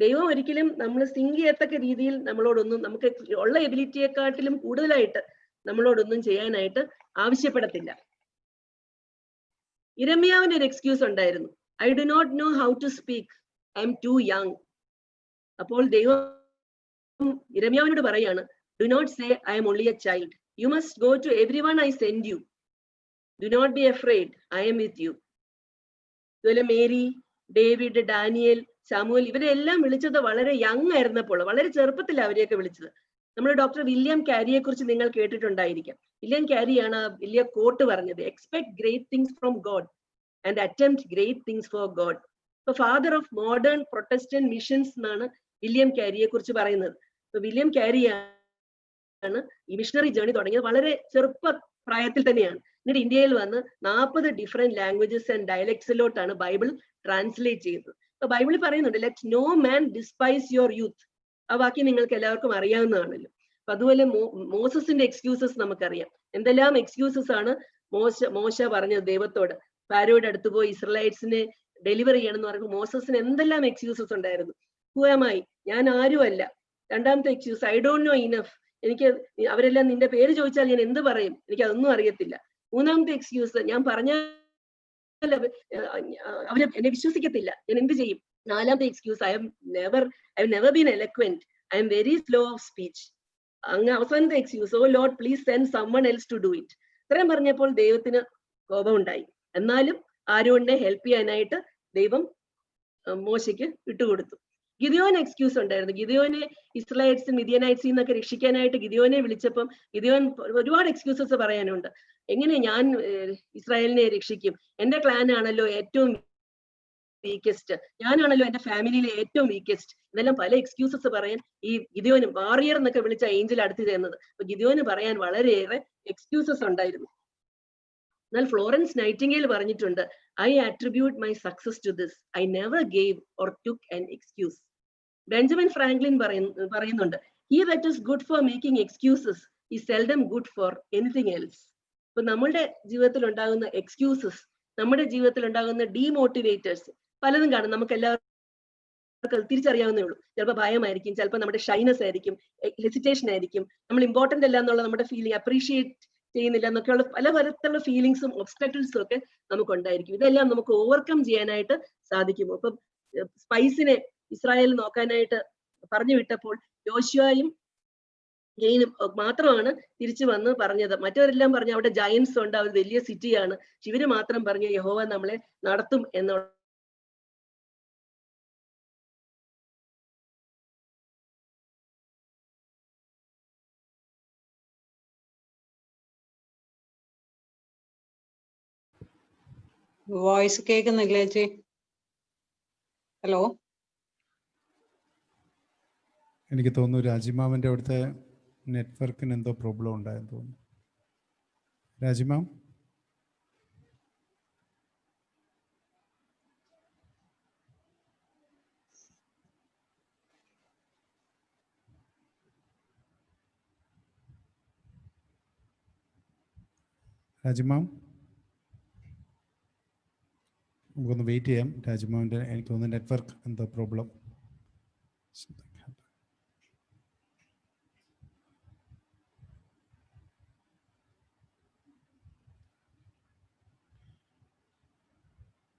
ദൈവം ഒരിക്കലും നമ്മൾ സിങ്ക് ചെയ്യത്തക്ക രീതിയിൽ നമ്മളോടൊന്നും, നമുക്ക് ഉള്ള എബിലിറ്റിയെക്കാട്ടിലും കൂടുതലായിട്ട് നമ്മളോടൊന്നും ചെയ്യാനായിട്ട് ആവശ്യപ്പെടത്തില്ല. ഇരമ്യാവിന് ഒരു എക്സ്ക്യൂസ് ഉണ്ടായിരുന്നു, I do not know how to speak, I am too young. അപ്പോൾ ദൈവം ഇരമ്യാവിനോട് പറയാണ്, do not say I am only a child, you must go to everyone I send you, do not be afraid, I am with you. അതുപോലെ Mary, David, Daniel, Samuel ഇവരെല്ലാം വിളിച്ചത് വളരെ young ആയിരുന്നപ്പോൾ, വളരെ ചെറുപ്പത്തിൽ അവരെയൊക്കെ വിളിച്ചത്. നമ്മുടെ ഡോക്ടർ വില്യം കാരിയെ കുറിച്ച് നിങ്ങൾ കേട്ടിട്ടുണ്ടായിരിക്കാം. വില്യം കാരിയാണ് ആ വലിയ കോട്ട് പറഞ്ഞത്, expect great things from God and attempt great things for God. ഇപ്പൊ father of modern Protestant missions എന്നാണ് വില്യം കാരിയെ കുറിച്ച് പറയുന്നത്. ഇപ്പൊ വില്യം കാരിയാണ് ഈ മിഷണറി ജേണി തുടങ്ങിയത് വളരെ ചെറുപ്പ പ്രായത്തിൽ തന്നെയാണ്. എന്നിട്ട് ഇന്ത്യയിൽ വന്ന് 40 ഡിഫറെന്റ് ലാംഗ്വേജസ് ആൻഡ് ഡയലക്ട്സിലോട്ടാണ് ബൈബിൾ ട്രാൻസ്ലേറ്റ് ചെയ്തത്. ഇപ്പൊ ബൈബിളിൽ പറയുന്നുണ്ട്, let no man despise your youth. ആ വാക്യം നിങ്ങൾക്ക് എല്ലാവർക്കും അറിയാവുന്നതാണല്ലോ. അപ്പൊ അതുപോലെ മോസസിന്റെ എക്സ്ക്യൂസസ് നമുക്കറിയാം. എന്തെല്ലാം എക്സ്ക്യൂസസ് ആണ് മോശ പറഞ്ഞത് ദൈവത്തോട്. ഫാരോയുടെ അടുത്ത് പോയി ഇസ്രായേൽസിനെ ഡെലിവർ ചെയ്യണം എന്ന് പറയുമ്പോൾ മോസസിന് എന്തെല്ലാം എക്സ്ക്യൂസസ് ഉണ്ടായിരുന്നു. ഹുവമായി, ഞാൻ ആരുമല്ല. രണ്ടാമത്തെ excuse, I don't know enough. എനിക്ക് അവരെല്ലാം നിന്റെ പേര് ചോദിച്ചാൽ ഞാൻ എന്ത് പറയും, എനിക്ക് അതൊന്നും അറിയത്തില്ല. മൂന്നാമത്തെ എക്സ്ക്യൂസ്, ഞാൻ പറഞ്ഞാൽ അവര് എന്നെ വിശ്വസിക്കത്തില്ല, ഞാൻ എന്ത് ചെയ്യും. നാലാമത്തെ excuse, I have never been eloquent, I am very slow of speech. അങ്ങ് അവസാനത്തെ excuse, oh Lord please send someone else to do it. ഇത്രയും പറഞ്ഞപ്പോൾ ദൈവത്തിന് കോപമുണ്ടായി. എന്നാലും ആരോണിനെ ഹെൽപ്പ് ചെയ്യാനായിട്ട് ദൈവം മോശയ്ക്ക് വിട്ടുകൊടുത്തു. ഗിദിയോൻ എക്സ്ക്യൂസ് ഉണ്ടായിരുന്നു. ഗിദിയോനെ ഇസ്രായേൽസ് മിദ്യാനൈറ്റ്സിൽ നിന്നൊക്കെ രക്ഷിക്കാനായിട്ട് ഗിദിയോനെ വിളിച്ചപ്പം ഗിദിയോൻ ഒരുപാട് എക്സ്ക്യൂസസ് പറയാനുണ്ട്. എങ്ങനെ ഞാൻ ഇസ്രായേലിനെ രക്ഷിക്കും, എന്റെ ക്ലാൻ ആണല്ലോ ഏറ്റവും വീക്കസ്റ്റ്, ഞാനാണല്ലോ എന്റെ ഫാമിലിയിലെ ഏറ്റവും വീക്കസ്റ്റ്. ഇതെല്ലാം പല എക്സ്ക്യൂസസ് പറയാൻ ഈ ഗിദിയോന് വാറിയർ എന്നൊക്കെ വിളിച്ച ഏഞ്ചൽ അടുത്ത് തരുന്നത്. അപ്പൊ ഗിദിയോന് പറയാൻ വളരെയേറെ എക്സ്ക്യൂസസ് ഉണ്ടായിരുന്നു. എന്നാൽ ഫ്ലോറൻസ് നൈറ്റിംഗേൽ പറഞ്ഞിട്ടുണ്ട്, I attribute my success to this, I never gave or took an excuse. Benjamin Franklin പറയുന്നുണ്ട്, he that is good for making excuses is seldom good for anything else. ഇപ്പൊ നമ്മുടെ ജീവിതത്തിൽ ഉണ്ടാകുന്ന excuses, നമ്മുടെ ജീവിതത്തിൽ ഉണ്ടാകുന്ന ഡീമോട്ടിവേറ്റേഴ്സ് പലതും കാണും. നമുക്ക് എല്ലാവർക്കും തിരിച്ചറിയാവുന്നേ ഉള്ളൂ. ചിലപ്പോൾ ഭയമായിരിക്കും, ചിലപ്പോൾ നമ്മുടെ ഷൈനസ് ആയിരിക്കും, ഹെസിറ്റേഷൻ ആയിരിക്കും, നമ്മൾ ഇമ്പോർട്ടന്റ് അല്ല എന്നുള്ള നമ്മുടെ ഫീലിംഗ്, അപ്രീഷിയേറ്റ് ചെയ്യുന്നില്ല എന്നൊക്കെയുള്ള പല തരത്തിലുള്ള ഫീലിങ്സും ഒബ്സ്റ്റക്കിൾസും ഒക്കെ നമുക്ക് ഉണ്ടായിരിക്കും. ഇതെല്ലാം നമുക്ക് ഓവർകം ചെയ്യാനായിട്ട് സാധിക്കുമോ? ഇപ്പം സ്പൈസിനെ ഇസ്രായേൽ നോക്കാനായിട്ട് പറഞ്ഞു വിട്ടപ്പോൾ യോശുവയും ഗെയിനും മാത്രമാണ് തിരിച്ചു വന്ന് പറഞ്ഞത്. മറ്റവരെല്ലാം പറഞ്ഞു അവിടെ ജയൻസ് ഉണ്ട്, അവർ വലിയ സിറ്റിയാണ്. ഇവര് മാത്രം പറഞ്ഞു യഹോവ നമ്മളെ നടത്തും എന്നുള്ള. വോയിസ് കേൾക്കുന്നില്ലേ ചേച്ചി? ഹലോ, എനിക്ക് തോന്നുന്നു രാജിമാമിൻ്റെ അവിടുത്തെ നെറ്റ്വർക്കിന് എന്തോ പ്രോബ്ലം ഉണ്ടായെന്ന് തോന്നുന്നു. രാജിമാം, രാജിമാം നമുക്കൊന്ന് വെയിറ്റ് ചെയ്യാം. രാജിമാവിൻ്റെ എനിക്ക് തോന്നുന്നു നെറ്റ്വർക്ക് എന്തോ പ്രോബ്ലം.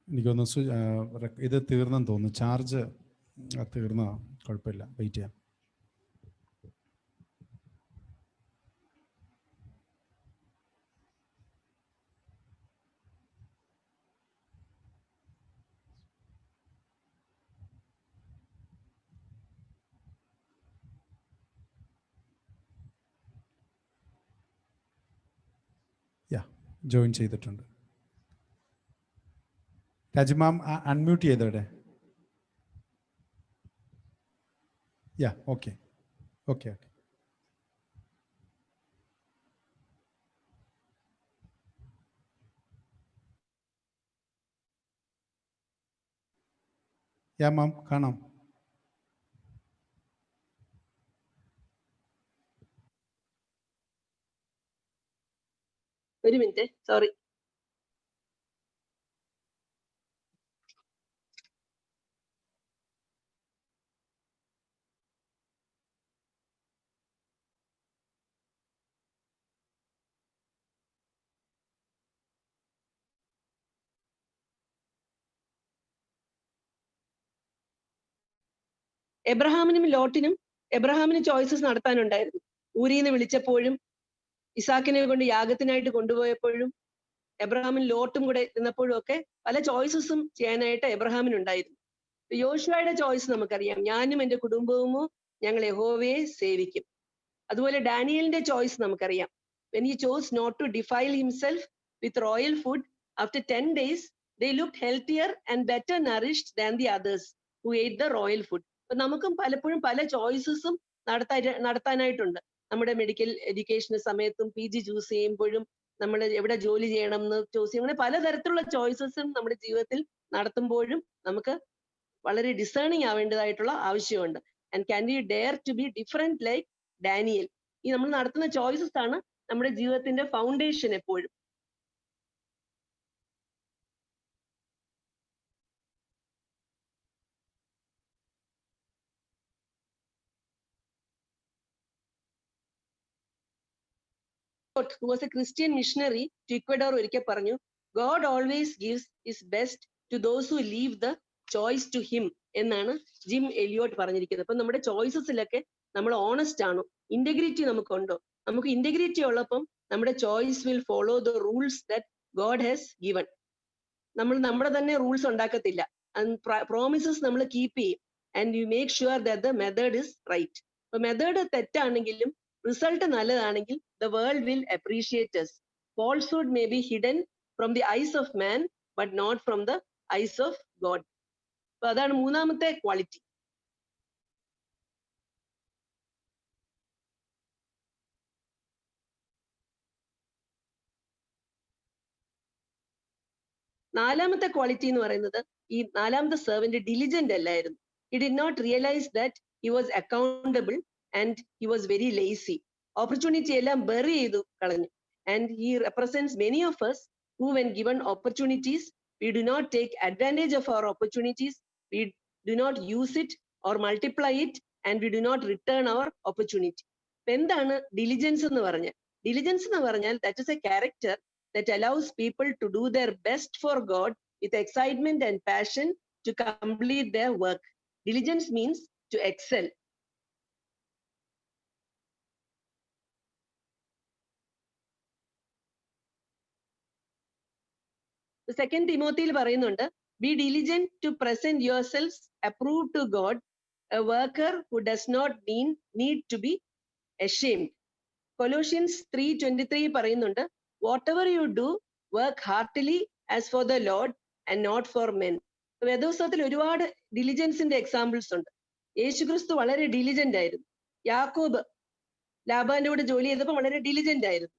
എനിക്കൊന്ന് ഇത് തീർന്നെന്ന് തോന്നുന്നു, ചാർജ് തീർന്നതാണ്. കുഴപ്പമില്ല, വെയിറ്റ് ചെയ്യാം. ജോയിൻ ചെയ്തിട്ടുണ്ട്. രാജിമാം അൺമ്യൂട്ട് ചെയ്തോടെ. Okay okay okay. മാം കാണാം. ഒരു മിനിറ്റ്, സോറി. എബ്രഹാമിന് ചോയ്സസ് നടത്താനുണ്ടായിരുന്നു. ഊരിന്ന് വിളിച്ചപ്പോഴും ഇസാക്കിനെ കൊണ്ട് യാഗത്തിനായിട്ട് കൊണ്ടുപോയപ്പോഴും എബ്രഹാമിന് ലോട്ടും കൂടെ നിന്നപ്പോഴും ഒക്കെ പല ചോയ്സസും ചെയ്യാനായിട്ട് എബ്രഹാമിനുണ്ടായിരുന്നു. യോശുവയുടെ ചോയ്സ് നമുക്കറിയാം, ഞാനും എന്റെ കുടുംബവുമോ ഞങ്ങൾ യഹോവയെ സേവിക്കും. അതുപോലെ ഡാനിയലിന്റെ ചോയ്സ് നമുക്കറിയാം, when he chose not to defile himself with royal food, after 10 days they looked healthier and better nourished than the others who ate the royal food. അപ്പൊ നമുക്കും പലപ്പോഴും പല ചോയ്സസും നടത്താനായിട്ടുണ്ട്. നമ്മുടെ മെഡിക്കൽ എഡ്യൂക്കേഷൻ സമയത്തും PG ചൂസ് ചെയ്യുമ്പോഴും നമ്മൾ എവിടെ ജോലി ചെയ്യണം എന്ന് ചൂസ് ചെയ്യും. അങ്ങനെ പലതരത്തിലുള്ള ചോയ്സസും നമ്മുടെ ജീവിതത്തിൽ നടത്തുമ്പോഴും നമുക്ക് വളരെ ഡിസേണിങ് ആവേണ്ടതായിട്ടുള്ള ആവശ്യമുണ്ട്. And can we dare to be different like Daniel? ഈ നമ്മൾ നടത്തുന്ന ചോയ്സസ് ആണ് നമ്മുടെ ജീവിതത്തിന്റെ ഫൗണ്ടേഷൻ എപ്പോഴും. who was a Christian missionary to Ecuador ഒരിക്കൽ പറഞ്ഞു, God always gives his best to those who leave the choice to him എന്നാണ് ജിം എലിയോട്ട് പറഞ്ഞിരിക്കുന്നത്. അപ്പൊ നമ്മുടെ ചോയ്സസിലൊക്കെ നമ്മൾ ഓണസ്റ്റ് ആണോ, ഇന്റഗ്രിറ്റി നമുക്കുണ്ടോ? നമുക്ക് ഇന്റഗ്രിറ്റി ഉള്ളപ്പം നമ്മുടെ choice will follow the rules that God has given. നമ്മൾ നമ്മുടെ തന്നെ റൂൾസ് ഉണ്ടാക്കത്തില്ല. പ്രോമിസസ് നമ്മൾ കീപ്പ് ചെയ്യും. And you make sure that the method is right. അപ്പൊ മെത്തേഡ് തെറ്റാണെങ്കിലും റിസൾട്ട് നല്ലതാണെങ്കിൽ the world will appreciate us. Falsehood may be hidden from the eyes of man, but not from the eyes of God. അപ്പൊ അതാണ് മൂന്നാമത്തെ quality. നാലാമത്തെ quality എന്ന് പറയുന്നത്, ഈ നാലാമത്തെ സെർവന്റ് ഡിലിജന്റ് അല്ലായിരുന്നു. He did not realize that he was accountable and he was very lazy. Opportunity എല്ലാം ബെറി ചെയ്തു കളഞ്ഞു. And he represents many of us who when given opportunities we do not take advantage of our opportunities, we do not use it or multiply it, and we do not return our opportunity. എന്താണ് diligence എന്ന് പറഞ്ഞാൽ? Diligence എന്ന് പറഞ്ഞാൽ that is a character that allows people to do their best for God with excitement and passion to complete their work. Diligence means to excel. Second തിമോത്തിയിൽ പറയുന്നുണ്ട്, be diligent to present yourself approve to God, a worker who does not need to be ashamed. Colossians 3:23 പറയുന്നുണ്ട്, whatever you do work heartily as for the Lord and not for men. വേദോത്സവത്തിൽ ഒരുപാട് ഡിലിജൻസിന്റെ examples ഉണ്ട്. യേശുക്രിസ്തു വളരെ diligent ആയിരുന്നു. യാക്കോബ് ലാബാന്റെ കൂടെ ജോലി ചെയ്തപ്പോൾ വളരെ ഡിലിജന്റ് ആയിരുന്നു.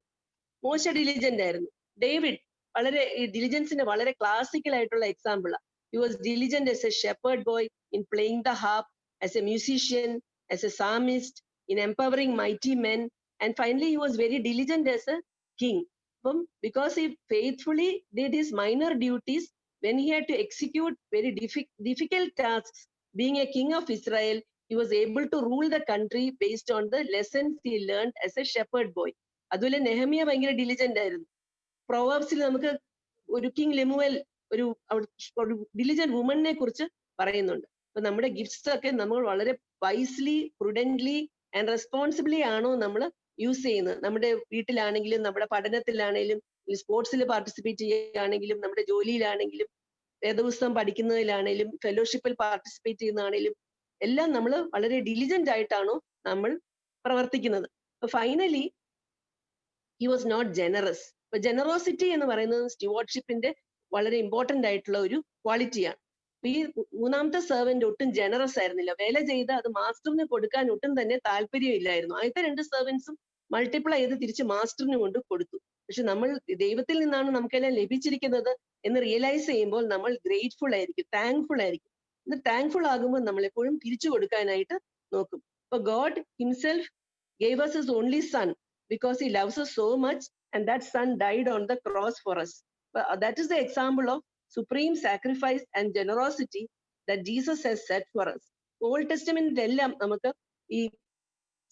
മോശ ഡിലിജന്റ് ആയിരുന്നു. ഡേവിഡ് വളരെ ഈ ഡിലിജൻസിന്റെ വളരെ ക്ലാസിക്കൽ ആയിട്ടുള്ള എക്സാമ്പിളാണ്. He was diligent as a shepherd boy in playing the harp, as a musician, as a psalmist, in empowering mighty men, and finally he was very diligent as a king. അപ്പം because he faithfully did his minor duties when he had to execute very difficult tasks, being a king of Israel, he was able to rule the country based on the lessons he learned as a shepherd boy. അതുപോലെ നെഹമിയ ഭയങ്കര diligent ആയിരുന്നു. പ്രൊവേർബ്സിൽ നമുക്ക് ഒരു king ലെമുവേൽ ഒരു diligent വുമണിനെ കുറിച്ച് പറയുന്നുണ്ട്. അപ്പൊ നമ്മുടെ ഗിഫ്റ്റ്സ് ഒക്കെ നമ്മൾ വളരെ വൈസ്ലി, പ്രുഡന്റ്ലി ആൻഡ് റെസ്പോൺസിബിളി ആണോ നമ്മൾ യൂസ് ചെയ്യുന്നത്? നമ്മുടെ വീട്ടിലാണെങ്കിലും, നമ്മുടെ പഠനത്തിലാണെങ്കിലും, സ്പോർട്സിൽ പാർട്ടിസിപ്പേറ്റ് ചെയ്യുകയാണെങ്കിലും, നമ്മുടെ ജോലിയിലാണെങ്കിലും, വേദപുസ്തകം പഠിക്കുന്നതിലാണെങ്കിലും, ഫെലോഷിപ്പിൽ പാർട്ടിസിപ്പേറ്റ് ചെയ്യുന്നതാണെങ്കിലും എല്ലാം നമ്മൾ വളരെ ഡിലിജന്റ് ആയിട്ടാണോ നമ്മൾ പ്രവർത്തിക്കുന്നത്? അപ്പൊ finally he was not generous. അപ്പൊ ജനറോസിറ്റി എന്ന് പറയുന്നത് സ്റ്റുവാർഡ്ഷിപ്പിന്റെ വളരെ ഇമ്പോർട്ടന്റ് ആയിട്ടുള്ള ഒരു ക്വാളിറ്റിയാണ്. അപ്പൊ ഈ മൂന്നാമത്തെ സെർവന്റ് ഒട്ടും ജനറസ് ആയിരുന്നില്ല. വേല ചെയ്ത് അത് മാസ്റ്ററിന് കൊടുക്കാൻ ഒട്ടും തന്നെ താല്പര്യമില്ലായിരുന്നു. ആദ്യത്തെ രണ്ട് സെർവൻസും മൾട്ടിപ്ലൈ ചെയ്ത് തിരിച്ച് മാസ്റ്ററിന് കൊണ്ട് കൊടുത്തു. പക്ഷെ നമ്മൾ ദൈവത്തിൽ നിന്നാണ് നമുക്കെല്ലാം ലഭിച്ചിരിക്കുന്നത് എന്ന് റിയലൈസ് ചെയ്യുമ്പോൾ നമ്മൾ ഗ്രേറ്റ്ഫുൾ ആയിരിക്കും, താങ്ക്ഫുൾ ആയിരിക്കും. ഇത് താങ്ക്ഫുൾ ആകുമ്പോൾ നമ്മൾ എപ്പോഴും തിരിച്ചു കൊടുക്കാനായിട്ട് നോക്കും. അപ്പൊ God himself gave us his only son because he loves us so much, and that son died on the cross for us. That is the example of supreme sacrifice and generosity that Jesus has set for us. Old ടെസ്റ്റമെന്റിൽ എല്ലാം നമുക്ക് ഈ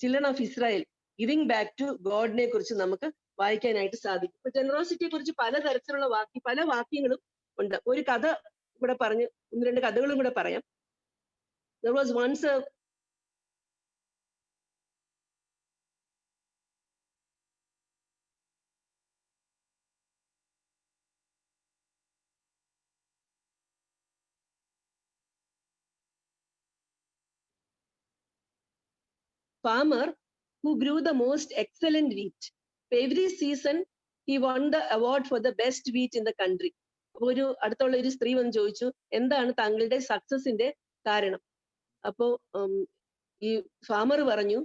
children of Israel giving back to ഗോഡിനെ കുറിച്ച് നമുക്ക് വായിക്കാനായിട്ട് സാധിക്കും. ഇപ്പൊ ജനറോസിറ്റിയെ കുറിച്ച് പലതരത്തിലുള്ള പല വാക്യങ്ങളും ഉണ്ട്. ഒരു കഥ കൂടെ പറഞ്ഞ് ഒന്ന് രണ്ട് കഥകളും കൂടെ പറയാം. There was once a farmer who grew the most excellent wheat. Every season he won the award for the best wheat in the country. അപ്പൊ ഒരു അടുത്തുള്ള ഒരു സ്ത്രീ വന്ന് ചോദിച്ചു, എന്താണ് താങ്കളുടെ സക്സസിന്റെ കാരണം? അപ്പോ ഈ ഫാമർ പറഞ്ഞു,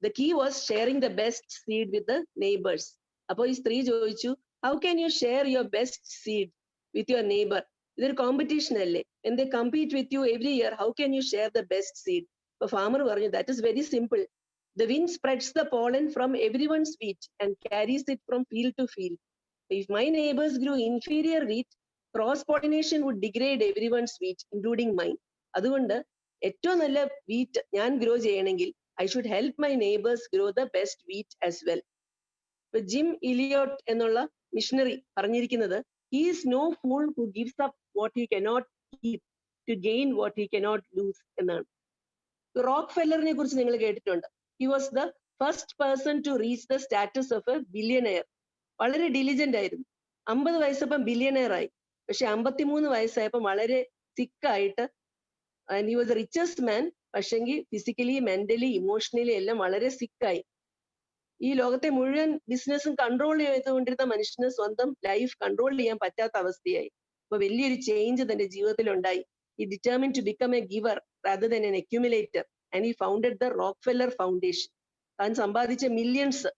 the key was sharing the best seed with the neighbors. അപ്പൊ ഈ സ്ത്രീ ചോദിച്ചു, how can you share your best seed with your neighbor? ഇതൊരു കോമ്പറ്റീഷൻ അല്ലേ? and they compete with you every year. How can you share the best seed? The farmer പറഞ്ഞു, that is very simple. The wind spreads the pollen from everyone's wheat and carries it from field to field. If my neighbors grew inferior wheat, cross-pollination would degrade everyone's wheat, including mine. അതുകൊണ്ട് ഏറ്റവും നല്ല wheat ഞാൻ grow ചെയ്യണമെങ്കിൽ I should help my neighbors grow the best wheat as well. ഇപ്പൊ gym ഇലിയോട്ട് എന്നുള്ള missionary പറഞ്ഞിരിക്കുന്നത്, he is no fool who gives up what he cannot keep to gain what he cannot lose എന്നാണ്. Rock ഫെല്ലറിനെ കുറിച്ച് നിങ്ങൾ കേട്ടിട്ടുണ്ട്. He was the first person to reach the status of a billionaire. വളരെ diligent ആയിരുന്നു. 50 വയസ്സപ്പം billionaire ആയി. പക്ഷെ 53 വയസ്സായപ്പോൾ വളരെ സിക്കായിട്ട്, and he was the richest man, പക്ഷെങ്കിൽ ഫിസിക്കലി, മെന്റലി, ഇമോഷണലി എല്ലാം വളരെ സിക്കായി. ഈ ലോകത്തെ മുഴുവൻ ബിസിനസ്സും കൺട്രോൾ ചെയ്തുകൊണ്ടിരുന്ന മനുഷ്യന് സ്വന്തം ലൈഫ് കൺട്രോൾ ചെയ്യാൻ പറ്റാത്ത അവസ്ഥയായി. അപ്പൊ വലിയൊരു ചേഞ്ച് തന്റെ ജീവിതത്തിൽ ഉണ്ടായി. He determined to become a giver rather than an accumulator, and he founded the Rockefeller Foundation. താൻ സമ്പാദിച്ച മില്യൺസ്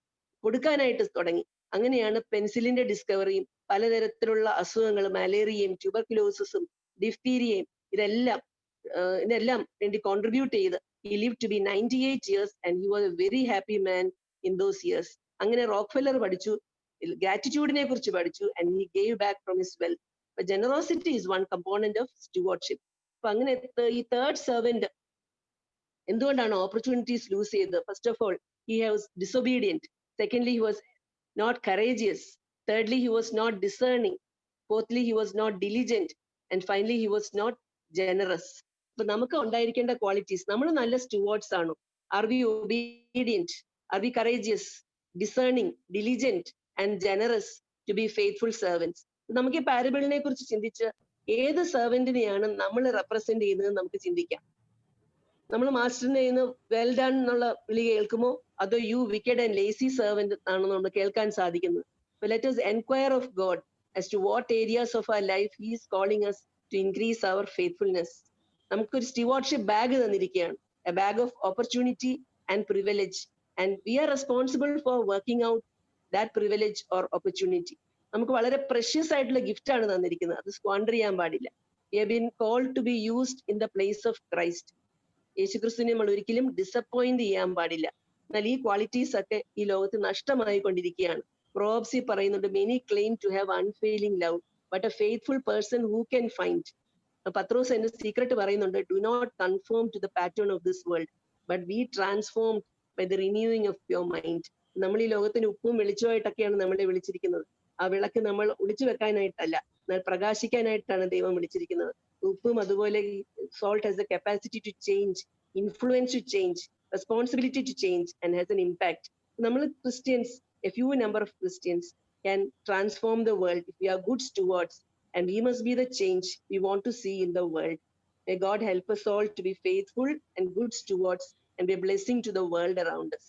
കൊടുക്കാനായിട്ട് തുടങ്ങി. അങ്ങനെയാണ് പെൻസിലിന്റെ ഡിസ്കവറിയും പലതരത്തിലുള്ള അസുഖങ്ങൾ, മലേറിയയും ട്യൂബർക്യുലോസിസും ഡിഫ്തീരിയയും ഇതിനെല്ലാം വേണ്ടി കോൺട്രിബ്യൂട്ട് ചെയ്ത് he lived to be 98 years and he was a very happy man in those years. അങ്ങനെ റോക്ക്ഫെല്ലർ പഠിച്ചു, ഗ്രാറ്റിറ്റ്യൂഡിനെ കുറിച്ച് പഠിച്ചു, and he gave back from his wealth. But generosity is one component of stewardship. അപ്പൊ അങ്ങനെ ഈ third servant എന്തുകൊണ്ടാണ് opportunities loose ചെയ്തത്? First of all, he was disobedient. Secondly, he was not courageous. Thirdly, he was not discerning. Fourthly, he was not diligent. And finally, he was not generous. അപ്പൊ നമുക്ക് ഉണ്ടായിരിക്കേണ്ട qualities, നമ്മൾ നല്ല stewards ആണോ? Are we obedient? Are we courageous, discerning, diligent and generous to be faithful servants? നമുക്ക് ഈ പാരബിളിനെ കുറിച്ച് ചിന്തിച്ച് ഏത് സെർവന്റിനെയാണ് നമ്മൾ റെപ്രസെന്റ് ചെയ്യുന്നത് നമുക്ക് ചിന്തിക്കാം. നമ്മൾ മാസ്റ്ററിനെ ഇന്ന് വെൽ ഡൺ എന്നുള്ള വിളി കേൾക്കുമോ, അതോ you wicked and lazy servant ആണോ നമ്മൾ കേൾക്കാൻ സാധിക്കുന്നത്? Let us enquire of God as to what areas of our life he is calling us to increase our faithfulness. നമുക്കൊരു സ്റ്റുവാർഡ്ഷിപ്പ് ബാഗ് തന്നിരിക്കുകയാണ്, a bag of opportunity and privilege, and we are responsible for working out that privilege or opportunity. നമുക്ക് വളരെ precious ആയിട്ടുള്ള gift ആണ് തന്നിരിക്കുന്നത്, അത് സ്ക്വാണ്ടർ ചെയ്യാൻ പാടില്ല. We have been called to be used in the place of Christ. യേശുക്രിസ്തുവിനെ നമ്മൾ ഒരിക്കലും ഡിസപ്പോയിന്റ് ചെയ്യാൻ പാടില്ല. എന്നാൽ ഈ ക്വാളിറ്റീസ് ഒക്കെ ഈ ലോകത്ത് നഷ്ടമായി കൊണ്ടിരിക്കുകയാണ്. പ്രോബ്സി പറയുന്നുണ്ട്, many claim to have unfailing love, but a faithful person who can find. പത്രോസ് എന്റെ സീക്രട്ട് പറയുന്നുണ്ട്, do not conform to the pattern of this world, but be transformed by the renewing of your mind. നമ്മൾ ഈ ലോകത്തിന് ഉപ്പും വെളിച്ചമായിട്ടൊക്കെയാണ് നമ്മളെ വിളിച്ചിരിക്കുന്നത്. ആ വിളക്ക് നമ്മൾ ഒളിച്ചു വെക്കാനായിട്ടല്ല, എന്നാൽ പ്രകാശിക്കാനായിട്ടാണ് ദൈവം വിളിച്ചിരിക്കുന്നത്. ഉപ്പും അതുപോലെ salt has the capacity to change, influence to change, responsibility to change, and has an impact. നമ്മൾ Christians, a few number of Christians can transform the world if we are good stewards, and we must be the change we want to see in the world. May God help us all to be faithful and good stewards and be a blessing to the world around us.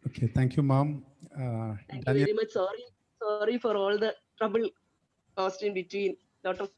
Okay, thank you, Mom. Thank you very much. Sorry for all the trouble caused in between. Lot of